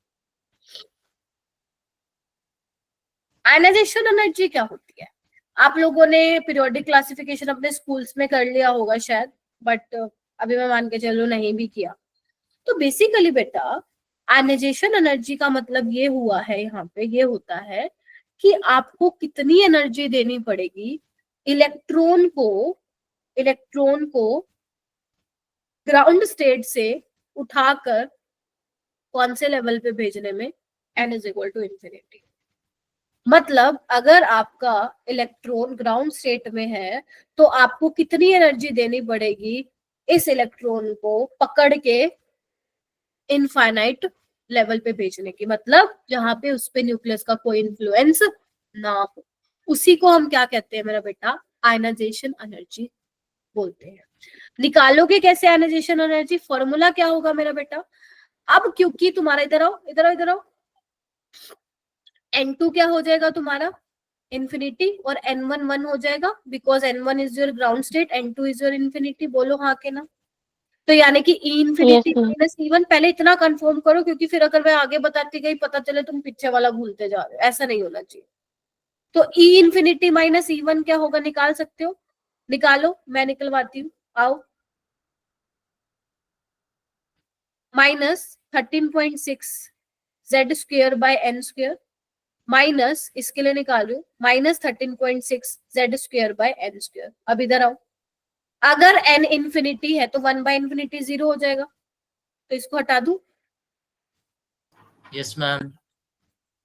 आयनाइजेशन एनर्जी क्या होती है? आप लोगों ने पीरियोडिक क्लासिफिकेशन अपने स्कूल्स में कर लिया होगा शायद, बट अभी मैं मान के चलूं नहीं भी किया। तो बेसिकली बेटा, आयनाइजेशन एनर्जी का मतलब ये हुआ है, यहाँ पे ये होता है कि आपको कितनी एनर्जी देनी पड़ेगी इलेक्ट्रॉन को ग्राउंड स्टेट से उठाकर कौन से लेवल पे भेजने में, n is equal to infinity. मतलब अगर आपका इलेक्ट्रॉन ग्राउंड स्टेट में है तो आपको कितनी एनर्जी देनी पड़ेगी इस इलेक्ट्रॉन को पकड़ के इनफाइनाइट लेवल पे भेजने की, मतलब जहां पे उस पे न्यूक्लियस का कोई इन्फ्लुएंस ना हो। उसी को हम क्या कहते हैं मेरा बेटा? आयनाइजेशन एनर्जी बोलते हैं। निकालोगे कैसे आयनाइजेशन एनर्जी? फॉर्मूला क्या होगा मेरा बेटा? अब क्योंकि तुम्हारा इधर आओ, इधर आओ, इधर आओ, N2 क्या हो जाएगा तुम्हारा? इंफिनिटी, और N1 1 हो जाएगा, because N1 is your ground state, N2 is your infinity. बोलो हाँ के ना? तो यानी कि E infinity
Yes, ma'am.
Minus E1। पहले इतना कंफर्म करो, क्योंकि फिर अगर मैं आगे बताती गई पता चले तुम पीछे वाला भूलते जा रहे हो, ऐसा नहीं होना चाहिए। तो E इंफिनिटी माइनस E1 क्या होगा? निकाल सकते हो? निकालो, मैं निकलवाती हूँ, आओ। Minus 13.6 Z square by N square, minus इसके लिए निकाल रही हूँ minus 13.6 Z square by N square. अब इधर आओ, अगर n इंफिनिटी है तो 1 बाय इंफिनिटी 0 हो जाएगा, तो इसको हटा दूं।
Yes ma'am.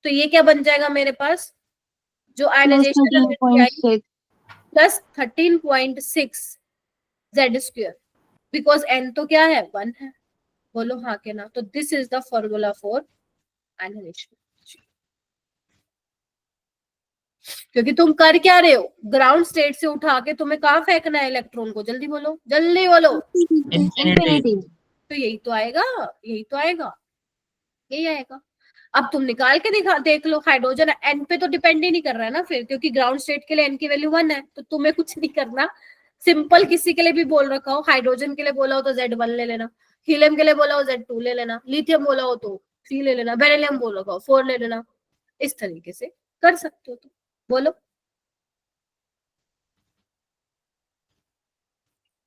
तो ये क्या बन जाएगा मेरे पास? जो ionisation energy plus 13.6 Z square, because n तो क्या है? 1 है। बोलो हाँ के ना? तो this is the formula for ionisation. क्योंकि तुम कर क्या रहे हो? ग्राउंड स्टेट से उठा के तुम्हें कहाँ फेंकना है इलेक्ट्रॉन को? जल्दी बोलो, जल्दी बोलो।
इंफिनिटी।
तो यही तो आएगा, यही तो आएगा, यही आएगा। अब तुम निकाल के देख लो, हाइड्रोजन एन पे तो डिपेंड ही नहीं कर रहा है ना फिर, क्योंकि ग्राउंड स्टेट के लिए एन की वैल्यू 1 है, तो तुम्हें कुछ नहीं करना। सिंपल किसी के लिए भी बोल रखा हो, हाइड्रोजन के लिए बोला हो तो Z1 ले लेना, हीलियम के लिए बोला हो Z2 ले लेना, लिथियम बोला हो तो 3 ले लेना, बेरिलियम बोला हो 4 ले लेना। इस तरीके से कर सकते हो। तो बोलो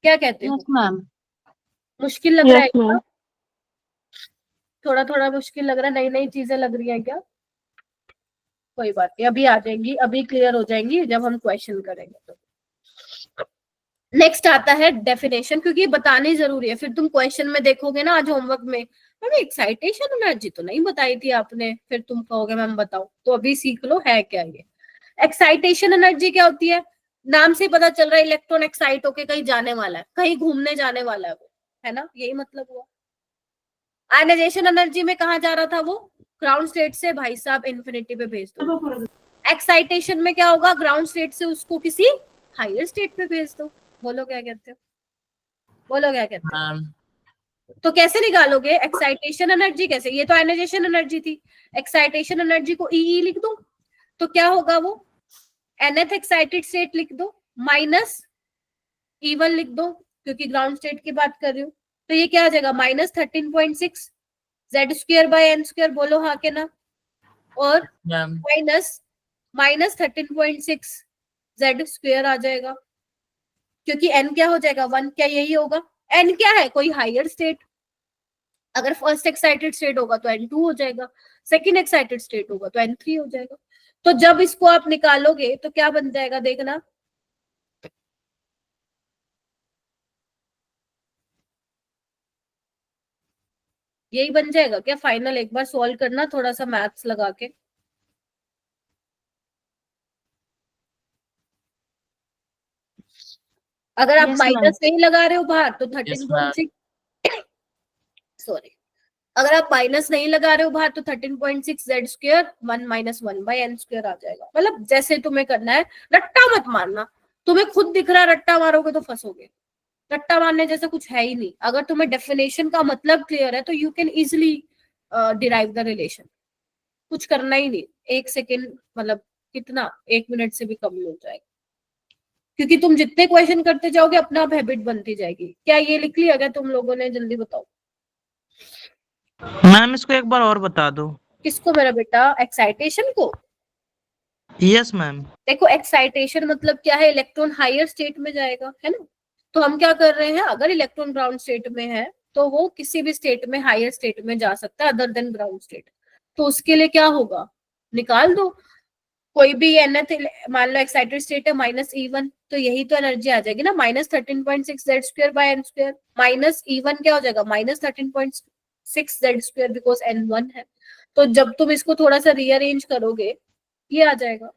क्या कहते हो?
Yes ma'am.
मुश्किल लग रहा है
Yes,
क्या?
ma'am.
थोड़ा थोड़ा मुश्किल लग रहा है? नई नई चीजें लग रही है क्या? कोई बात नहीं, अभी आ जाएंगी, अभी क्लियर हो जाएंगी जब हम क्वेश्चन करेंगे। तो नेक्स्ट आता है डेफिनेशन, क्योंकि ये बतानी जरूरी है। फिर तुम क्वेश्चन में देखोगे ना आज होमवर्क में, मैम एक्साइटेशन एनर्जी तो नहीं बताई थी आपने, फिर तुम कहोगे मैम बताओ। तो अभी सीख लो है क्या ये। एक्साइटेशन एनर्जी क्या होती है? नाम से पता चल रहा है इलेक्ट्रॉन एक्साइट होके कहीं जाने वाला है, कहीं घूमने जाने वाला है वो, है ना? यही मतलब हुआ। आयनाइजेशन एनर्जी में कहा जा रहा था वो? ग्राउंड स्टेट से भाई साहब इंफिनिटी पे भेज दो। एक्साइटेशन में क्या होगा? ग्राउंड स्टेट से उसको किसी हायर स्टेट पे भेज दो। बोलो क्या कहते हो? बोलो क्या कहते हो?
मैम
तो कैसे निकालोगे एक्साइटेशन एनर्जी? कैसे? ये तो आयनाइजेशन एनर्जी थी, एक्साइटेशन एनर्जी को ई लिख दो, तो क्या होगा वो? nth एक्साइटेड स्टेट लिख दो माइनस E1 लिख दो, क्योंकि ग्राउंड स्टेट की बात कर रही हूँ। तो ये क्या आ जाएगा? Minus 13.6 Z square by N square. बोलो हाँ के ना? और
मैम
माइनस 13.6 जेड स्क्वेयर आ जाएगा, क्योंकि n क्या हो जाएगा? 1। क्या यही होगा? n क्या है? कोई हायर स्टेट। अगर फर्स्ट एक्साइटेड स्टेट होगा तो N2 हो जाएगा, सेकंड एक्साइटेड स्टेट होगा तो N3 हो जाएगा। तो जब इसको आप निकालोगे तो क्या बन जाएगा? देखना, यही बन जाएगा क्या फाइनल? एक बार सॉल्व करना थोड़ा सा मैथ्स लगा के। अगर आप
Yes,
माइनस नहीं लगा रहे हो बाहर तो
Yes,
13.6 सॉरी, अगर आप माइनस नहीं लगा रहे हो बाहर तो 13.6 Z square 1 minus 1 by N square आ जाएगा। मतलब जैसे तुम्हें करना है, रट्टा मत मारना। तुम्हें खुद दिख रहा है, रट्टा मारोगे तो फंसोगे। रट्टा मारने जैसा कुछ है ही नहीं। अगर तुम्हें डेफिनेशन का मतलब क्लियर है तो you can easily derive the relation. कुछ करना ही नहीं, 1 सेकेंड मतलब कितना 1 मिनट से भी कम में हो जाएगा, क्योंकि तुम जितने क्वेश्चन करते जाओगे अपना आप हैबिट बनती जाएगी। क्या ये लिख लिया क्या तुम लोगों ने? जल्दी बताओ।
मैम इसको एक बार और बता दो।
किसको मेरा बेटा? एक्साइटेशन को।
Yes ma'am.
देखो एक्साइटेशन मतलब क्या है? इलेक्ट्रॉन हायर स्टेट में जाएगा, है ना। तो हम क्या कर रहे हैं, अगर इलेक्ट्रॉन ग्राउंड स्टेट में है तो वो किसी भी स्टेट में हायर स्टेट में जा सकता है अदर देन ग्राउंड स्टेट। तो उसके लिए क्या होगा, निकाल दो कोई भी nth मान लो एक्साइटेड स्टेट है -E1, तो यही तो एनर्जी आ जाएगी ना, -13.6 Z²/n²। -E1 क्या हो जाएगा? -13.6 Z² बिकॉज N1 है। तो जब तुम इसको थोड़ा सा रीअरेंज करोगे ये आ जाएगा।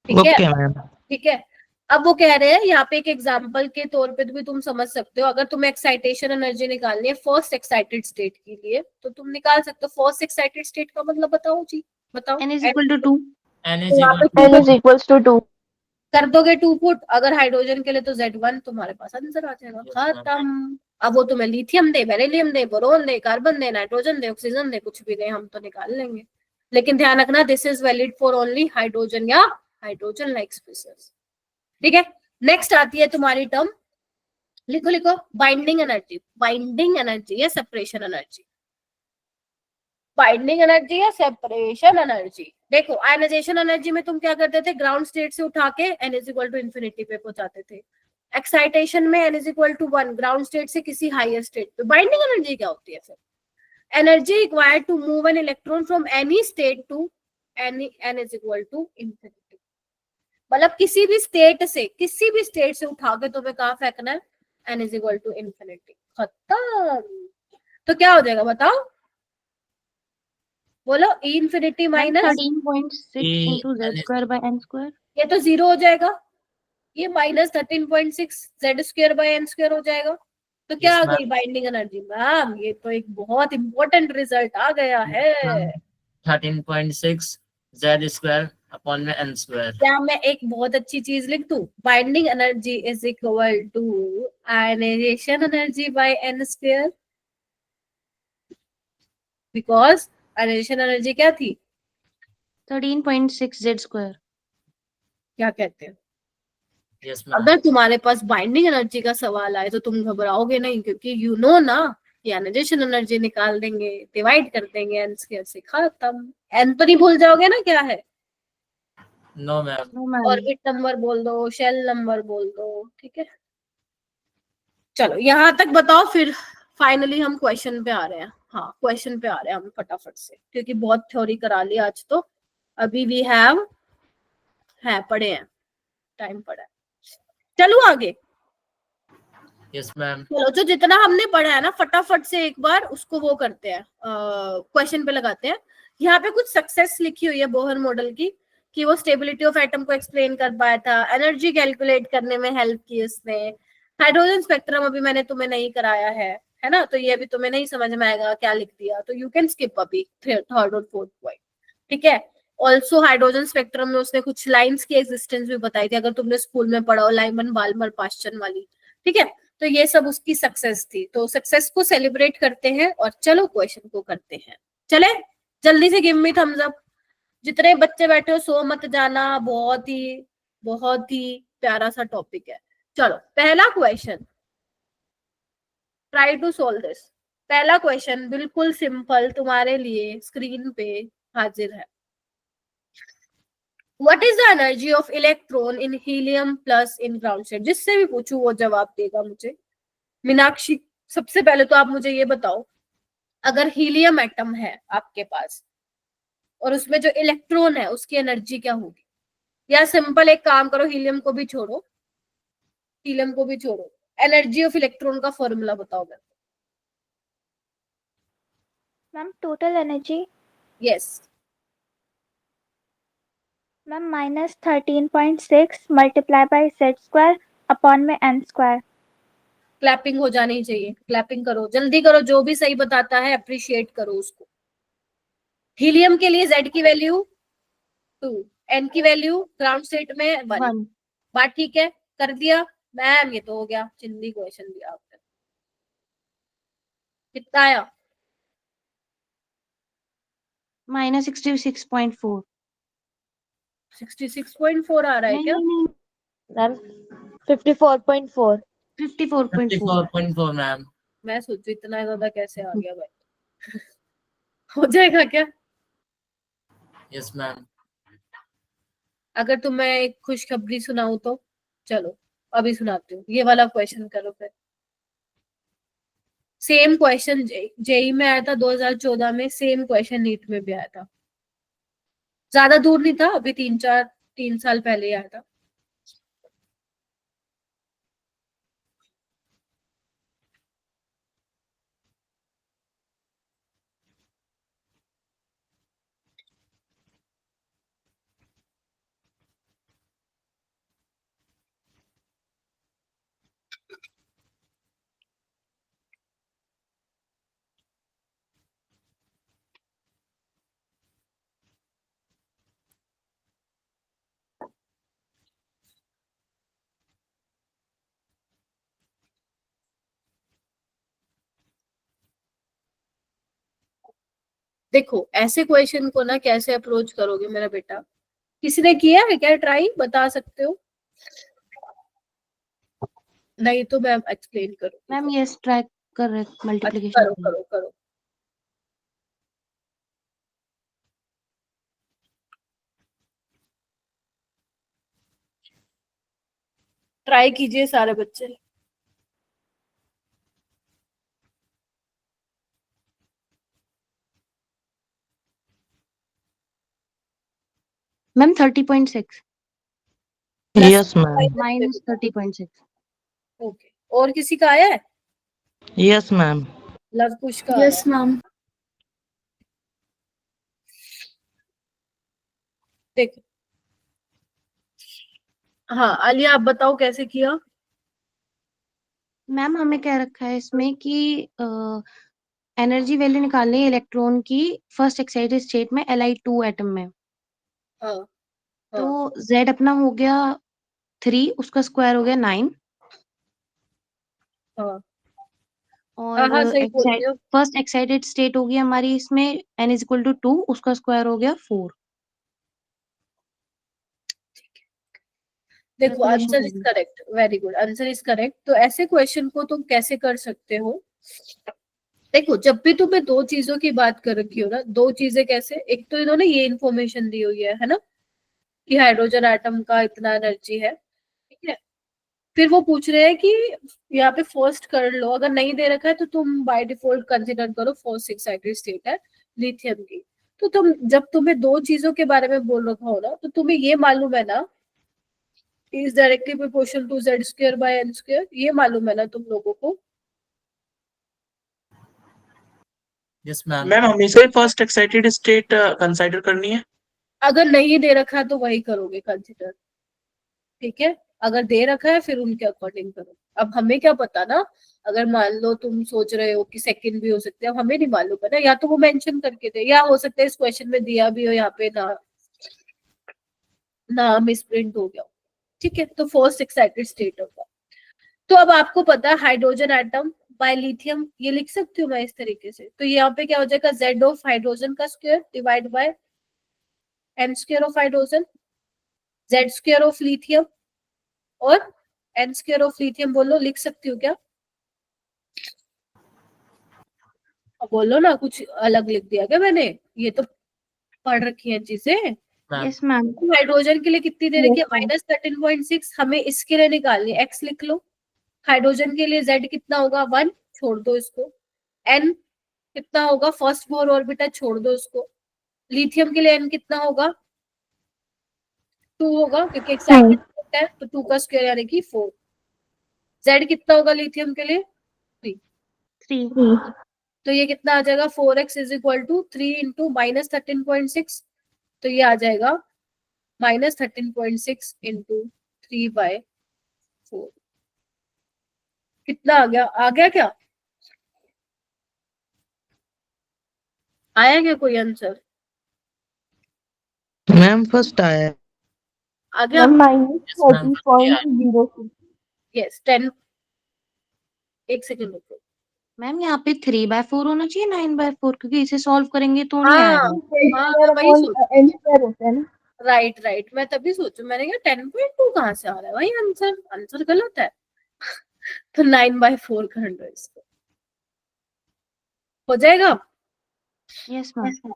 ठीक है,
ओके मैम।
ठीक है। अब वो कह रहे हैं यहाँ पे एक एग्जांपल के तौर पे भी तुम समझ सकते हो, अगर तुम्हें एक्साइटेशन एनर्जी निकालनी है फर्स्ट एक्साइटेड स्टेट के लिए तो तुम निकाल सकते हो। फर्स्ट एक्साइटेड स्टेट का मतलब बताओ जी, बताओ।
n is equal to 2.
n
तो
is
यहाँ पे
equal
n is equals to 2.
कर दोगे 2 पुट, अगर हाइड्रोजन के लिए तो Z1 तुम्हारे पास आंसर आ जाएगा, खत्म। अब वो तुम्हें लिथियम दे, बेरिलियम दे, बोरोन दे, कार्बन दे, नाइट्रोजन दे, ऑक्सीजन दे, कुछ भी दे, हम तो निकाल लेंगे। लेकिन ध्यान रखना this is valid for only hydrogen या हाइड्रोजन लाइक स्पीसीज। ठीक है, नेक्स्ट आती है तुम्हारी टर्म, लिखो लिखो, बाइंडिंग एनर्जी। बाइंडिंग एनर्जी या सेपरेशन एनर्जी, बाइंडिंग एनर्जी या सेपरेशन एनर्जी। देखो आयनाइजेशन एनर्जी में तुम क्या करते थे, ग्राउंड स्टेट से उठा के n is equal to infinity पे पहुंचाते थे। एक्साइटेशन में n is equal to 1, ground state से किसी हायर स्टेट पे। बाइंडिंग एनर्जी क्या होती है फिर? Energy required to move an electron from any state to n is equal to infinity. मतलब किसी भी स्टेट से उठा के तुम्हें कहाँ फेंकना है, n is equal to infinity, खत्म। तो क्या हो जाएगा बताओ, बोलो। E infinity minus
13.6 into Z²/n².
ये तो 0 हो जाएगा, ये -13.6 Z²/n² हो जाएगा। तो क्या आ गई बाइंडिंग एनर्जी? मैम ये तो एक बहुत इंपॉर्टेंट रिजल्ट आ गया है।
13.6 Z²/n²।
क्या मैं एक बहुत अच्छी चीज लिख दूं, binding energy is equal to ionisation energy by n², because ionisation energy क्या थी?
13.6 Z².
क्या कहते हैं?
Yes ma'am.
अगर तुम्हारे पास बाइंडिंग एनर्जी का सवाल आए तो तुम घबराओगे नहीं, क्योंकि यू नो ना कि आयनाइजेशन एनर्जी निकाल देंगे, डिवाइड कर देंगे n² से, खत्म। n तो नहीं भूल जाओगे ना क्या है?
No ma'am.
No ma'am.
Orbit number बोल दो, शेल नंबर बोल दो, ठीक है। चलो यहां तक बताओ, फिर फाइनली हम क्वेश्चन पे आ रहे हैं। हाँ क्वेश्चन पे आ रहे हैं हम फटाफट से, क्योंकि बहुत थ्योरी करा ली आज तो। अभी वी हैव है पढ़े हैं, टाइम पड़ा है। चलो आगे।
Yes ma'am.
चलो जो जितना हमने पढ़ा है ना फटाफट से एक बार उसको वो करते हैं, क्वेश्चन पे लगाते हैं। यहाँ पे कुछ सक्सेस लिखी हुई है बोहर मॉडल की, कि वो स्टेबिलिटी ऑफ एटम को एक्सप्लेन कर पाया था, एनर्जी कैलकुलेट करने में हेल्प की उसने। हाइड्रोजन स्पेक्ट्रम अभी मैंने तुम्हें नहीं कराया है ना, तो ये भी तुम्हें नहीं समझ में आएगा क्या लिख दिया, तो यू कैन स्किप अभी थर्ड और फोर्थ पॉइंट। ठीक है, ऑल्सो हाइड्रोजन स्पेक्ट्रम में उसने कुछ लाइंस की एग्जिस्टेंस भी बताई थी, अगर तुमने स्कूल में पढ़ा हो, लाइमन बाल्मर पास्चन वाली। ठीक है, तो ये सब उसकी सक्सेस थी। तो सक्सेस को सेलिब्रेट करते हैं और चलो क्वेश्चन को करते हैं। चले जल्दी से, गिव मी थम्स अप। जितने बच्चे बैठे हो सो मत जाना, बहुत ही प्यारा सा टॉपिक है। चलो पहला question, try to solve this. पहला क्वेश्चन बिल्कुल सिंपल तुम्हारे लिए स्क्रीन पे हाजिर है। What is the energy of electron in helium plus in ground state? जिससे भी पूछूं वो जवाब देगा मुझे। मीनाक्षी सबसे पहले तो आप मुझे ये बताओ, अगर हीलियम एटम है आपके पास और उसमें जो इलेक्ट्रॉन है उसकी एनर्जी क्या होगी? या सिंपल एक काम करो, हीलियम को भी छोड़ो, एनर्जी ऑफ इलेक्ट्रॉन का फॉर्मूला बताओ मेरे को।
Ma'am total energy,
yes
ma'am -13.6 multiply by Z² upon में n²।
क्लैपिंग हो जानी चाहिए, क्लैपिंग करो, जल्दी करो, जो भी सही बताता है अप्रिशिएट करो उसको। हीलियम के लिए Z की वैल्यू 2, N की वैल्यू ग्राउंड स्टेट में 1।
1.
बात ठीक है, कर दिया मैम, ये तो हो गया, चिंदी क्वेश्चन दिया आपने। कितना आया?
माइनस 66.4।
66.4 आ रहा है
नहीं
क्या?
नहीं नहीं,
मैम 54.4।
54.4।
54.4 मैम।
मैं सोचू इतना ज्यादा कैसे आ गया भाई। हो जाएगा क्या?
Yes ma'am.
अगर तुम्हें एक खुशखबरी सुनाऊं तो चलो अभी सुनाती हूँ, ये वाला क्वेश्चन करो फिर। सेम क्वेश्चन जेई में आया था 2014 में, सेम क्वेश्चन नीट में भी आया था। ज्यादा दूर नहीं था, अभी 3 साल पहले ही आया था। देखो ऐसे क्वेश्चन को ना कैसे अप्रोच करोगे मेरा बेटा, किसी ने किया है क्या ट्राई, बता सकते हो? नहीं तो मैं एक्सप्लेन करूंगी।
मैम यस ट्राई कर रहे
अच्छा,
मल्टीप्लिकेशन।
करो करो करो। ट्राई कीजिए सारे बच्चे।
Ma'am 30.6
yes ma'am.
Minus 30.6।
Okay, और किसी का आया है?
Yes ma'am.
लव कुश का आया है।
मैम।
देखो, हाँ आलिया आप बताओ कैसे किया?
मैम हमें क्या रखा है इसमें कि एनर्जी वैल्यू निकालनी है इलेक्ट्रॉन की फर्स्ट एक्साइटेड स्टेट में Li2 एटम में।
हाँ
तो
हाँ
Z अपना हो गया 3, उसका स्क्वायर हो गया 9,
हाँ हाँ
और
हाँ, सही बोल रही हो।
फर्स्ट एक्साइटेड स्टेट होगी हमारी इसमें n इज इक्वल टू 2, उसका स्क्वायर हो गया 4।
देखो
कैलकुलेशन
आंसर
कर
इज
ली।
Correct, very good, answer is correct. तो ऐसे क्वेश्चन को तुम कैसे कर सकते हो? देखो जब भी तुम्हें दो चीजों की बात कर रखी हो ना, दो चीजें कैसे, एक तो इन्होंने ये इन्फॉर्मेशन दी हुई है ना, कि हाइड्रोजन एटम का इतना एनर्जी है, ठीक है। फिर वो पूछ रहे हैं कि यहाँ पे फर्स्ट कर लो, अगर नहीं दे रखा है तो तुम बाय डिफॉल्ट कंसिडर करो फर्स्ट एक्साइटेड स्टेट है लिथियम की। तो तुम जब तुम्हें दो चीजों के बारे में बोल रखा हो ना, तो तुम्हें ये मालूम है ना, is directly proportional to z square by n square, ये मालूम है ना तुम लोगों को?
Yes ma'am.
मैम हमेशा ही फर्स्ट एक्साइटेड स्टेट कंसाइडर करनी है?
अगर नहीं दे रखा है तो वही करोगे कंसिडर, ठीक है। अगर दे रखा है फिर उनके अकॉर्डिंग करो। अब हमें क्या पता ना, अगर मान लो तुम सोच रहे हो कि सेकंड भी हो सकते हैं, अब हमें नहीं मालूम है ना, या तो वो मेंशन करके दे, या हो सकता है इस क्वेश्चन में दिया भी हो यहाँ पे ना, ना मिसप्रिंट हो गया हो, ठीक है। तो फर्स्ट एक्साइटेड स्टेट होगा। तो अब आपको पता है हाइड्रोजन एटम बाय लिथियम, ये लिख सकती हूँ मैं इस तरीके से। तो यहाँ पे क्या हो जाएगा, z ऑफ हाइड्रोजन का square divide by n square of hydrogen, z square of lithium और n स्क्वायर ऑफ लिथियम। बोलो लिख सकती हूँ क्या? अब बोलो ना, कुछ अलग लिख दिया क्या मैंने? ये तो पढ़ रखी है चीजें।
Ma'am
yes ma'am.
हाइड्रोजन के लिए कितनी दे रखी है, -13.6, हमें इसके लिए निकालनी है, x लिख लो। हाइड्रोजन के लिए z कितना होगा 1, छोड़ दो इसको। n कितना होगा, फर्स्ट बोर ऑर्बिटल, छोड़ दो इसको। लिथियम के लिए n कितना होगा, 2 होगा क्योंकि एक्साइटेड है, तो 2 का स्क्वायर यानी कि 4। z कितना होगा लिथियम के लिए, 3।
3।
तो ये कितना आ जाएगा, 4x is equal to 3 into -13.6। तो ये आ जाएगा -13.6 इंटू 3/4। कितना आ गया क्या? आया क्या कोई आंसर?
मैम फर्स्ट आया।
आ गया?
-30.06।
यस 10। एक सेकंड रुको,
मैम यहाँ पे 3/4 होना चाहिए 9/4, क्योंकि इसे सॉल्व करेंगे तो नहीं
हाँ
आएगा।
हाँ मैं वही सोच
एन स्क्वायर होता है ना।
राइट मैं तभी सोचू, मैंने कहा 10.2 कहाँ से आ रहा है, वही आंसर गलत है। तो 9/4 कर दो इसको, हो जाएगा।
Yes ma'am.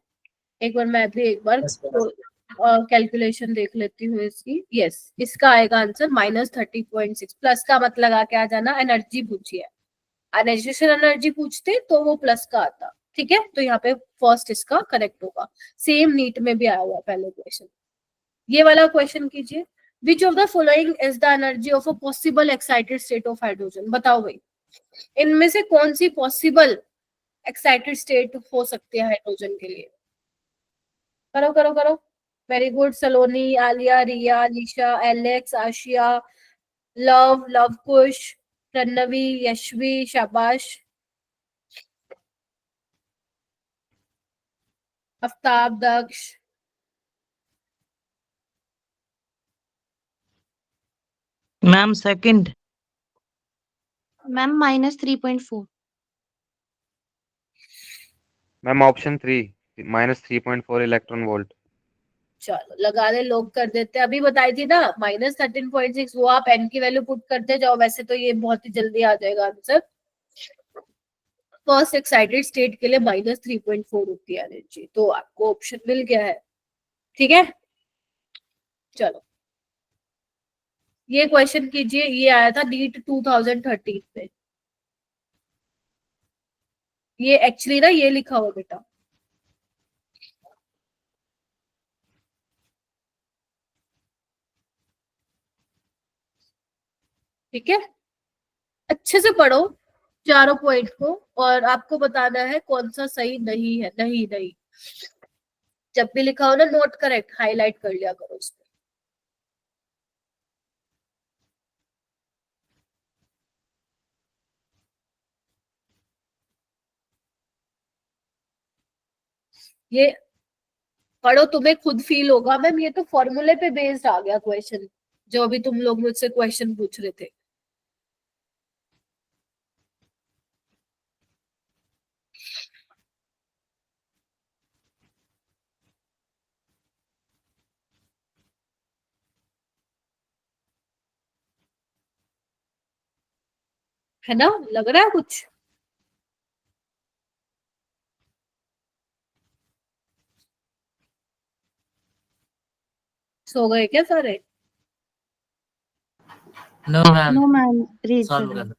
एक बार मैं भी एक बार
Yes, ma'am.
कैलकुलेशन देख लेती हूँ इसकी। यस इसका आएगा आंसर -30.6। प्लस का मत लगा के आ जाना, एनर्जी पूछी है, अनएजुकेशन एनर्जी पूछते तो वो प्लस का आता। ठीक है, तो यहाँ पे फर्स्ट इसका करेक्ट होगा। सेम नीट में भी आया हुआ पहले क्वेश्चन। ये वाला क्वेश्चन कीजिए, which of the following is the energy of a possible excited state of hydrogen. बताओ भाई, इनमें से कौन सी पॉसिबल एक्साइटेड स्टेट हो सकती है हाइड्रोजन के लिए? करो करो करो। Very good, Saloni, Aliya, Riya, Nisha, Alex, Asiya, Luv Kush, Pranvi, Yashvi, शाबाश, Aftab, Daksh.
Ma'am second.
Ma'am -3.4।
Ma'am option 3 -3.4 electron volt.
चलो लगा दे, लोग कर देते। अभी बताई थी ना -13.6, वो आप एन की वैल्यू पुट करते जाओ, वैसे तो ये बहुत ही जल्दी आ जाएगा आंसर। फर्स्ट एक्साइटेड स्टेट के लिए -3.4 होती है एनर्जी, तो आपको ऑप्शन मिल गया है। ठीक है, चलो ये क्वेश्चन कीजिए। ये आया था नीट 2013 में। ये एक्चुअली ना ये लिखा हुआ बेटा, ठीक है, अच्छे से पढ़ो चारों पॉइंट को, और आपको बताना है कौन सा सही नहीं है। नहीं जब भी लिखा हो ना नोट करेक्ट हाईलाइट कर लिया करो उसको। ये पढ़ो, तुम्हें खुद फील होगा मैम ये तो फॉर्मूले पे बेस्ड आ गया क्वेश्चन, जो अभी तुम लोग मुझसे क्वेश्चन पूछ रहे थे। है ना, लग रहा है कुछ? सो गए क्या सारे?
No ma'am,
no ma'am, read
solve
करो।
कर।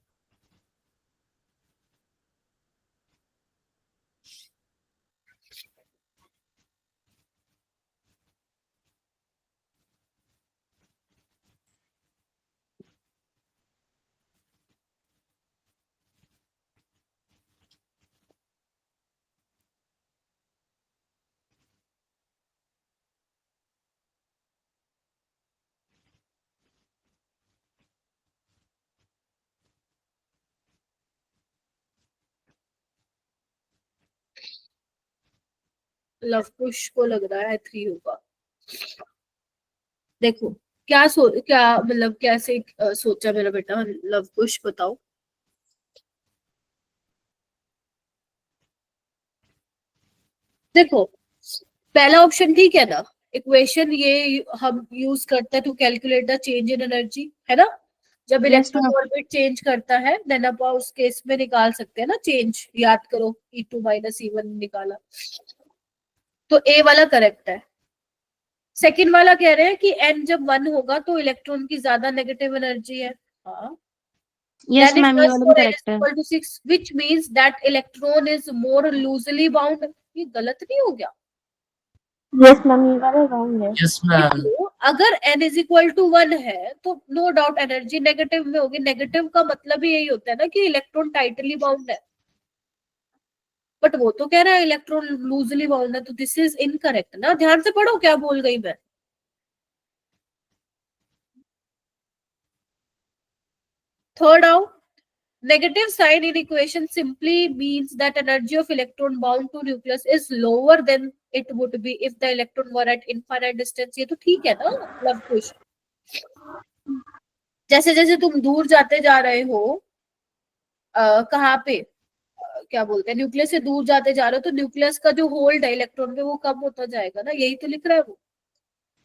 लव कुश को लग रहा है 3 होगा। देखो क्या मतलब कैसे सोचा मेरा बेटा लव कुश, बताओ। देखो पहला ऑप्शन ठीक है ना, इक्वेशन ये हम यूज करते हैं to calculate the change in energy, है ना। जब
Yes,
electron
ma'am.
Orbit change करता है देन आप उस केस में निकाल सकते हैं ना चेंज, याद करो E2 - E1 निकाला, तो ए वाला करेक्ट है। सेकंड वाला कह रहे हैं कि n जब 1 होगा तो इलेक्ट्रॉन की ज्यादा नेगेटिव एनर्जी है। हाँ,
Yes,
then it
मैम, ये
plus
वाला भी
4n is
करेक्ट है।
equal to 6 which means that electron is more loosely bound। ये गलत नहीं हो गया?
यस मैम, ये वाला रॉन्ग है।
Yes ma'am.
क्यों? अगर n इज इक्वल टू 1 है तो नो डाउट एनर्जी नेगेटिव में होगी। नेगेटिव का मतलब ही यही होता है ना कि इलेक्ट्रॉन टाइटली बाउंड है, बट वो तो कह रहा है इलेक्ट्रॉन लूजली बाउंड है, तो दिस इज इनकरेक्ट ना। ध्यान से पढ़ो क्या बोल गई मैं। थर्ड आओ, negative sign in equation simply means that energy of electron bound to nucleus is lower than it would be if the electron were at infinite distance। ये तो ठीक है ना लव कुश। जैसे जैसे तुम दूर जाते जा रहे हो कहाँ पे क्या बोलते हैं, न्यूक्लियस से दूर जाते जा रहे हो तो न्यूक्लियस का जो होल्ड है इलेक्ट्रॉन पे वो कम होता जाएगा ना, यही तो लिख रहा है वो।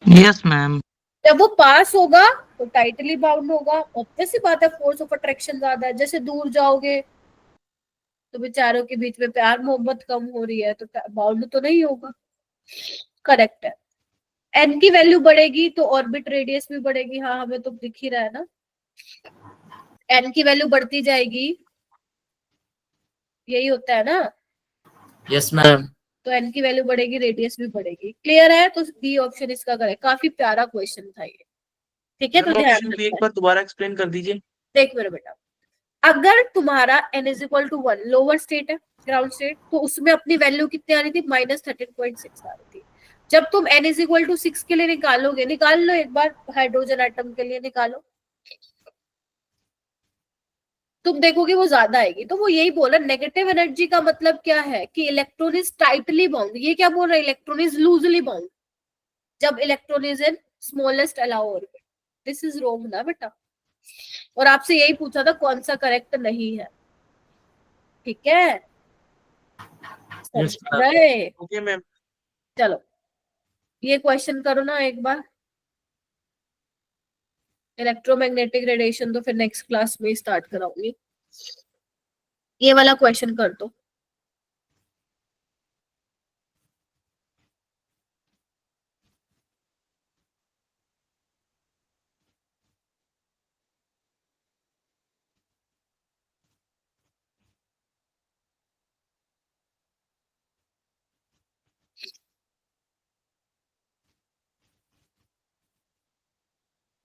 Yes, ma'am.
जब वो पास होगा तो टाइटली बाउंड होगा, ऑब्वियस सी बात है, फोर्स ऑफ अट्रैक्शन ज्यादा है। जैसे दूर जाओगे तो बेचारों के बीच में प्यार मोहब्बत कम हो रही है तो बाउंड तो नहीं होगा। करेक्ट है। एन की वैल्यू बढ़ेगी तो ऑर्बिट रेडियस भी बढ़ेगी, हाँ हमें तो दिख ही रहा है ना। एन की वैल्यू बढ़ती जाएगी, यही होता है ना।
Yes ma'am.
तो एन की वैल्यू बढ़ेगी, रेडियस भी बढ़ेगी। क्लियर है? तो बी ऑप्शन इसका करेक्ट। काफी प्यारा क्वेश्चन था ये, ठीक है। तो ध्यान
ऑप्शन बी एक
रखना।
बार दोबारा एक्सप्लेन कर दीजिए।
देख मेरे बेटा, अगर तुम्हारा n is equal to 1 lower state है, ग्राउंड स्टेट, तो उसमें अपनी वैल्यू कितनी आ रही थी, -13.6 आ रही थी। जब तुम n इज इक्वल टू 6 के लिए निकालोगे, निकाल लो एक बार, हाइड्रोजन एटम के लिए निकालो, तुम देखोगे वो ज्यादा आएगी। तो वो यही बोला, नेगेटिव एनर्जी का मतलब क्या है कि इलेक्ट्रॉन इज टाइटली बाउंड। ये क्या बोल रहा है, इलेक्ट्रॉन इज लूजली बाउंड जब electron is in smallest allow orbit. This is wrong ना बेटा। और आपसे यही पूछा था कौन सा करेक्ट नहीं है, ठीक है।
Yes,
समझ रहे?
Okay ma'am.
चलो ये क्वेश्चन करो ना एक बार। इलेक्ट्रोमैग्नेटिक रेडिएशन तो फिर नेक्स्ट क्लास में स्टार्ट कराऊंगी। ये वाला क्वेश्चन कर दो।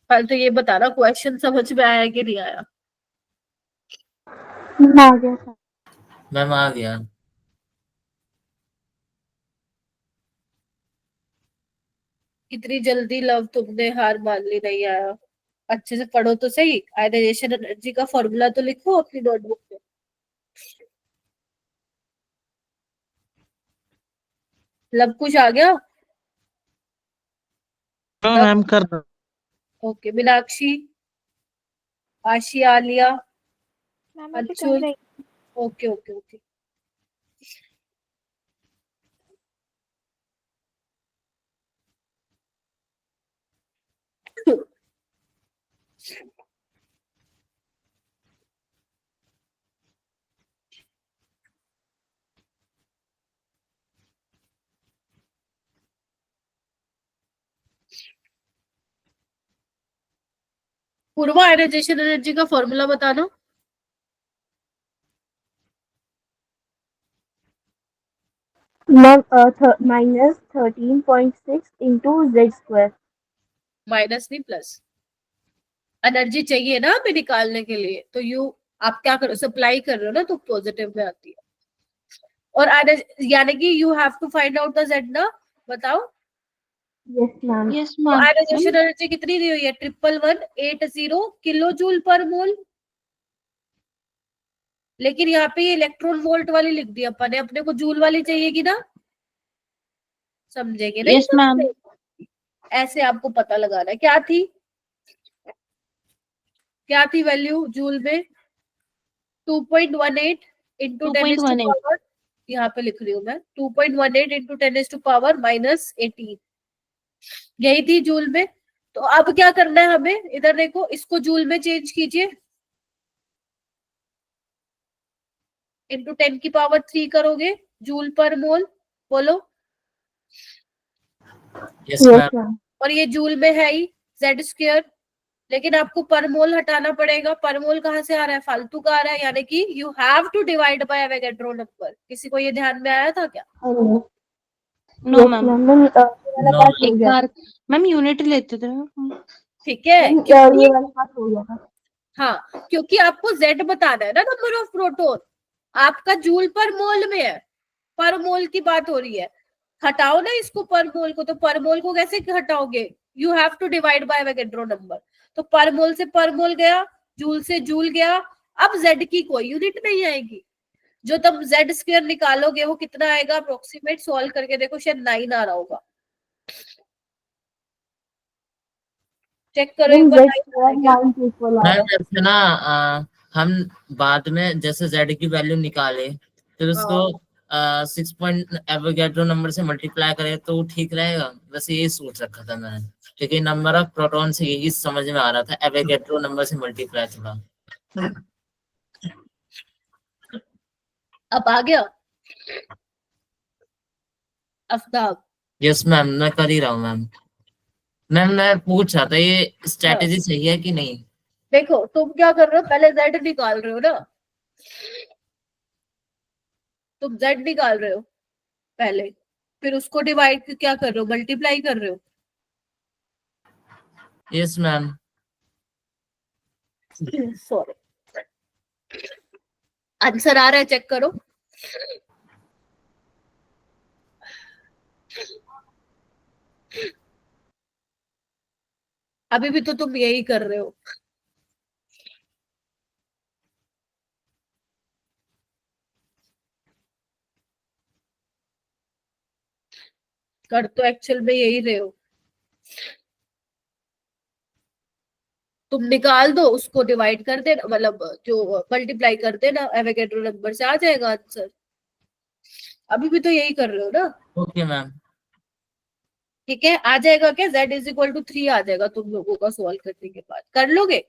पहले तो ये बताना क्वेश्चन समझ में आया कि नहीं आया।
आ गया सर।
मैम आ गया।
इतनी जल्दी लव तुमने हार मान ली, नहीं आया। अच्छे से पढ़ो तो सही। आयनाइजेशन एनर्जी का फॉर्मूला तो लिखो अपनी नोटबुक में। लव कुछ आ गया?
No, ma'am, कर दो।
ओके, मीनाक्षी, आशिया, आलिया,
मैम अभी कर
अंशुल।
रही
ओके ओके ओके। पूर्वा आयनाइजेशन एनर्जी का फॉर्मूला बताना।
Ma'am -13.6 into Z²।
माइनस नहीं प्लस। एनर्जी चाहिए ना हमें निकालने के लिए, तो यू आप क्या करो, सप्लाई कर रहे हो ना, तो पॉजिटिव में आती है। और यानी कि you have to find out the Z ना, बताओ।
Yes ma'am.
यस
तो
मैम।
आयनाइजेशन एनर्जी कितनी दी हुई है, 1180 किलो जूल पर मोल। लेकिन यहाँ पे ये इलेक्ट्रॉन वोल्ट वाली लिख दी अपन ने, अपने को जूल वाली चाहिएगी ना। समझेंगे नहीं?
Yes ma'am.
ऐसे आपको पता लगाना है। क्या थी वैल्यू जूल में, 2.18 इंटू 10⁻⁻, यहाँ पे लिख रही हूँ मैं, 2.18 इंटू 10⁻⁻18, यही थी जूल में। तो अब क्या करना है हमें, इधर देखो, इसको जूल में चेंज कीजिए, इंटू 10⁻³ करोगे, जूल पर मोल। बोलो।
Yes ma'am.
और ये जूल में है ही Z², लेकिन आपको पर मोल हटाना पड़ेगा। पर मोल कहाँ से आ रहा है, फालतू का आ रहा है, यानी कि you have to divide by Avogadro number. किसी को ये ध्यान में आया था क्या?
No ma'am.
No,
एक बार मैम यूनिट लेते थे।
ठीक है,
ये वाला बात हो गया था।
हाँ, क्योंकि आपको Z बताना है ना, नंबर ऑफ प्रोटॉन। आपका जूल पर मोल में है, पर मोल की बात हो रही है। हटाओ ना इसको, पर मोल को। तो पर मोल को कैसे हटाओगे, you have to divide by Avogadro number. तो पर मोल से पर मोल गया, जूल से जूल गया। अब Z की कोई यूनिट नहीं आएगी। जो तुम Z² निकालोगे वो कितना आएगा अप्रोक्सीमेट, सॉल्व करके देखो, शायद 9 आ रहा होगा। चेक करो एक बार। 9
मैम ऐसे ना हम बाद में जैसे Z की वैल्यू निकाले फिर उसको 6 पॉइंट एवोगैड्रो नंबर से मल्टीप्लाई करे तो वो ठीक रहेगा। बस यही सोच रखा था मैंने, क्योंकि नंबर ऑफ प्रोटॉन से यही समझ में आ रहा था, एवोगैड्रो नंबर से मल्टीप्लाई थोड़ा।
अब आ गया आफ्ताब?
यस मैम, मैं कर ही रहा हूँ मैम। मैम मैं पूछ रहा था ये स्ट्रेटेजी सही है कि नहीं।
देखो तुम क्या कर रहे हो, पहले z निकाल रहे हो ना, तुम z निकाल रहे हो पहले, फिर उसको डिवाइड क्या कर रहे हो, मल्टीप्लाई कर रहे हो।
Yes ma'am.
सॉरी, आंसर आ रहा है, चेक करो। अभी भी तो तुम यही कर रहे हो। कर तो एक्चुअल में यही रहे हो। तुम निकाल दो, उसको डिवाइड कर देना, मतलब जो मल्टीप्लाई कर देना एवोगैड्रो नंबर से, आ जाएगा आंसर। अभी भी तो यही कर रहे हो ना।
Okay ma'am.
ठीक है, आ जाएगा क्या, z इज इक्वल टू 3 आ जाएगा तुम लोगों का सॉल्व करने के बाद, कर लोगे?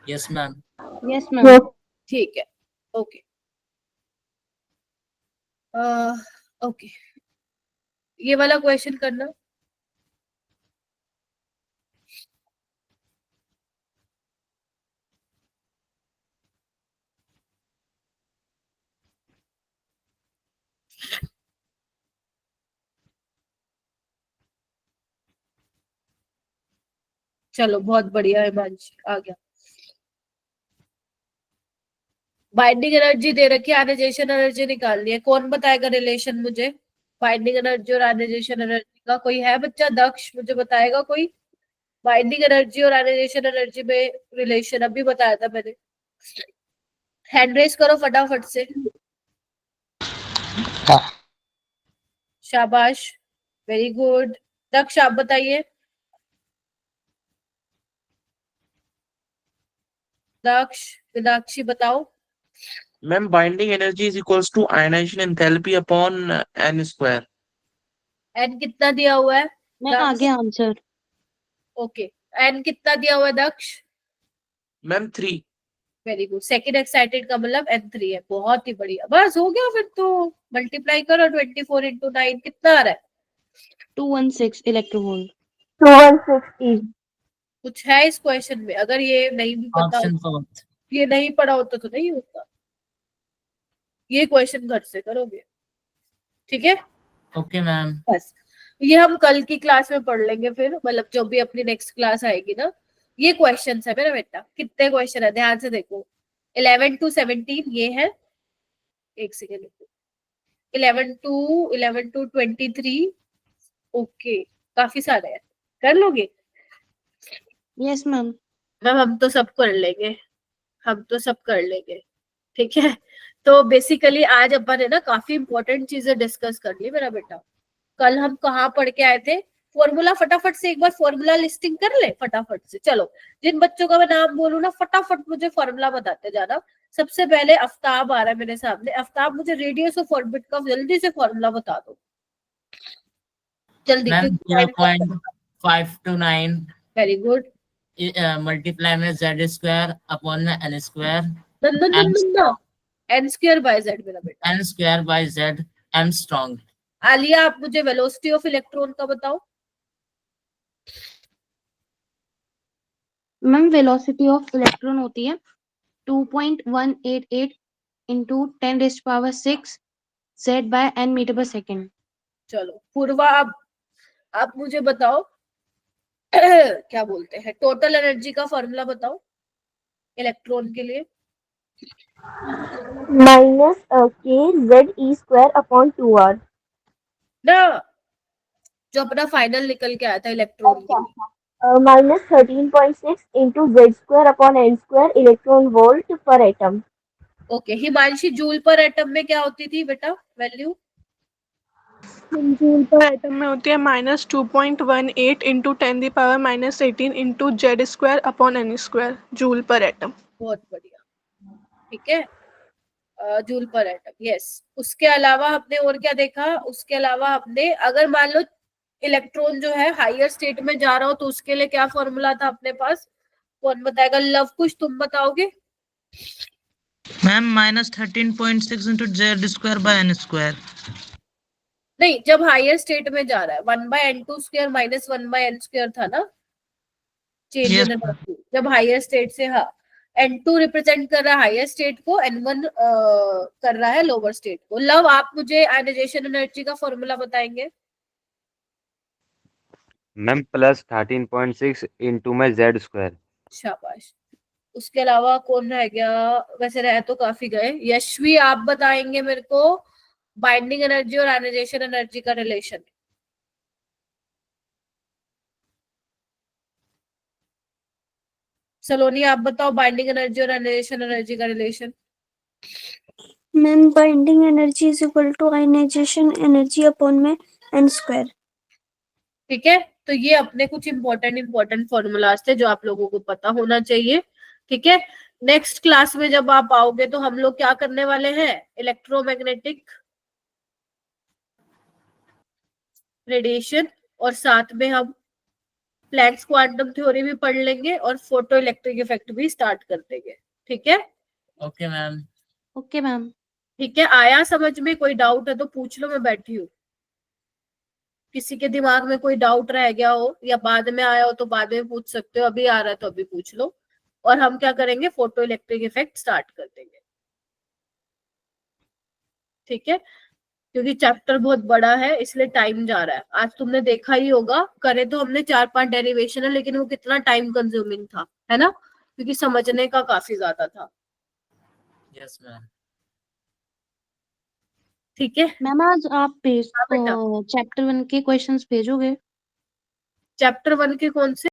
Yes ma'am.
Yes ma'am.
ठीक है, ओके। ओके, ये वाला क्वेश्चन करना। चलो बहुत बढ़िया है, हिमांशी आ गया। बाइंडिंग एनर्जी दे रखी है, आयनाइजेशन एनर्जी निकालनी है। कौन बताएगा रिलेशन मुझे बाइंडिंग एनर्जी और आयनाइजेशन एनर्जी का? कोई है बच्चा? दक्ष मुझे बताएगा कोई, बाइंडिंग एनर्जी और आयनाइजेशन एनर्जी में रिलेशन? अभी बताया था मैंने, हैंड रेस करो फटाफट से। शाबाश, वेरी गुड। दक्ष आप बताइए। दक्ष, मीनाक्षी बताओ।
Ma'am binding energy is equals to ionisation enthalpy upon n square.
N कितना दिया हुआ है?
मैं आ गया आंसर।
ओके, एन कितना दिया हुआ है Daksh?
Ma'am 3।
Very good, second excited का मतलब n3 है। बहुत ही बढ़िया, बस हो गया फिर तो। मल्टीप्लाई करो 24 इंटू 9, कितना आ रहा है?
216 इलेक्ट्रोवोल्ट।
216
कुछ है इस क्वेश्चन में? अगर ये नहीं भी पता,
ऑप्शन 4।
ये नहीं पढ़ा होता तो नहीं होता। ये क्वेश्चन घर से करोगे, ठीक है?
Okay ma'am.
बस ये हम कल की क्लास में पढ़ लेंगे फिर, मतलब जो भी अपनी नेक्स्ट क्लास आएगी ना। ये क्वेश्चन है मेरा बेटा, कितने क्वेश्चन है ध्यान से देखो। 11 to 17 ये है, एक सेकेंड, 11 to 23। ओके, काफी सारे हैं, कर लोगे?
Yes ma'am.
मैम हम तो सब कर लेंगे, हम तो सब कर लेंगे, ठीक है? तो बेसिकली आज अपन है ना काफी इंपॉर्टेंट चीजें डिस्कस कर ली मेरा बेटा। कल हम कहाँ पढ़ के आए थे? फॉर्मूला, फटाफट से एक बार फॉर्मूला लिस्टिंग कर ले फटाफट से। चलो, जिन बच्चों का मैं नाम बोलूँ ना, फटाफट मुझे फॉर्मूला बताते जाना। सबसे पहले आफ्ताब आ रहा है मेरे सामने। आफ्ताब मुझे रेडियस ऑफ ऑर्बिट का जल्दी से फॉर्मूला बता दो, जल्दी।
Ma'am 0.529
very good.
मल्टीप्लाई में z square upon n square,
n square by z मेरा बेटा।
n square by z m strong.
Alia आप मुझे वेलोसिटी ऑफ इलेक्ट्रॉन का बताओ।
मैम वेलोसिटी ऑफ इलेक्ट्रॉन होती है 2.188 into 10⁻⁶ z by n metre पर सेकेंड।
चलो पूर्वा, आप मुझे बताओ क्या बोलते हैं, टोटल एनर्जी का फॉर्मूला बताओ इलेक्ट्रॉन के लिए।
माइनस के z e square upon 2r।
ना, जो अपना फाइनल निकल के आया था इलेक्ट्रॉन के लिए।
Minus 13.6 into Z square upon N square electron volt पर एटम।
ओके, हिमांशी जूल पर एटम में क्या होती थी बेटा वैल्यू?
जूल पर एटम में होती है -2.18 into 10⁻⁻18 into Z square upon N square joule पर एटम।
बहुत बढ़िया, ठीक है। जूल पर एटम, यस। उसके अलावा हमने और क्या देखा? उसके अलावा हमने, अगर मान लो इलेक्ट्रॉन जो है हायर स्टेट में जा रहा हो तो उसके लिए क्या फॉर्मूला था अपने पास? कौन बताएगा? लव कुश, तुम बताओगे?
Ma'am -13.6 into Z square by n square.
नहीं, जब हायर स्टेट में जा रहा है 1/n² माइनस 1/n² था ना चेंज
Yes,
इन एनर्जी, जब हायर स्टेट से। हाँ, n2 रिप्रेजेंट कर रहा है हायर स्टेट को, n1 कर रहा है लोअर स्टेट को। लव, आप मुझे आयनाइजेशन एनर्जी का फॉर्मूला बताएंगे?
मैम +13.6 इंटू में जेड स्क्वायर।
शाबाश। उसके अलावा कौन रह गया? वैसे रह तो काफी गए। यशवी, आप बताएंगे मेरे को बाइंडिंग एनर्जी और आयनाइजेशन एनर्जी का रिलेशन? सलोनी, आप बताओ बाइंडिंग एनर्जी और आयनाइजेशन एनर्जी का relation?
Ma'am binding energy is equal to ionisation energy upon में n²।
ठीक है, तो ये अपने कुछ इंपॉर्टेंट फॉर्मूलाज थे जो आप लोगों को पता होना चाहिए। ठीक है, नेक्स्ट क्लास में जब आप आओगे तो हम लोग क्या करने वाले हैं? इलेक्ट्रोमैग्नेटिक रेडिएशन, और साथ में हम प्लैंक्स क्वांटम थ्योरी भी पढ़ लेंगे और फोटो इलेक्ट्रिक इफेक्ट भी स्टार्ट कर देंगे। ठीक है?
Okay ma'am.
Okay ma'am.
ठीक है, आया समझ में? कोई डाउट है तो पूछ लो, मैं बैठी हूँ। किसी के दिमाग में कोई डाउट रह गया हो या बाद में आया हो तो बाद में पूछ सकते हो, अभी आ रहा है तो अभी पूछ लो। और हम क्या करेंगे? फोटो इलेक्ट्रिक इफेक्ट स्टार्ट कर देंगे। ठीक है, क्योंकि चैप्टर बहुत बड़ा है इसलिए टाइम जा रहा है। आज तुमने देखा ही होगा, करे तो हमने 4-5 डेरिवेशन है, लेकिन वो कितना टाइम कंज्यूमिंग था, है ना? क्योंकि समझने का काफी ज्यादा था।
Yes ma'am.
ठीक है,
मैम आज आप
हाँ बेटा।
चैप्टर 1 के क्वेश्चंस भेजोगे?
चैप्टर 1 के कौन से?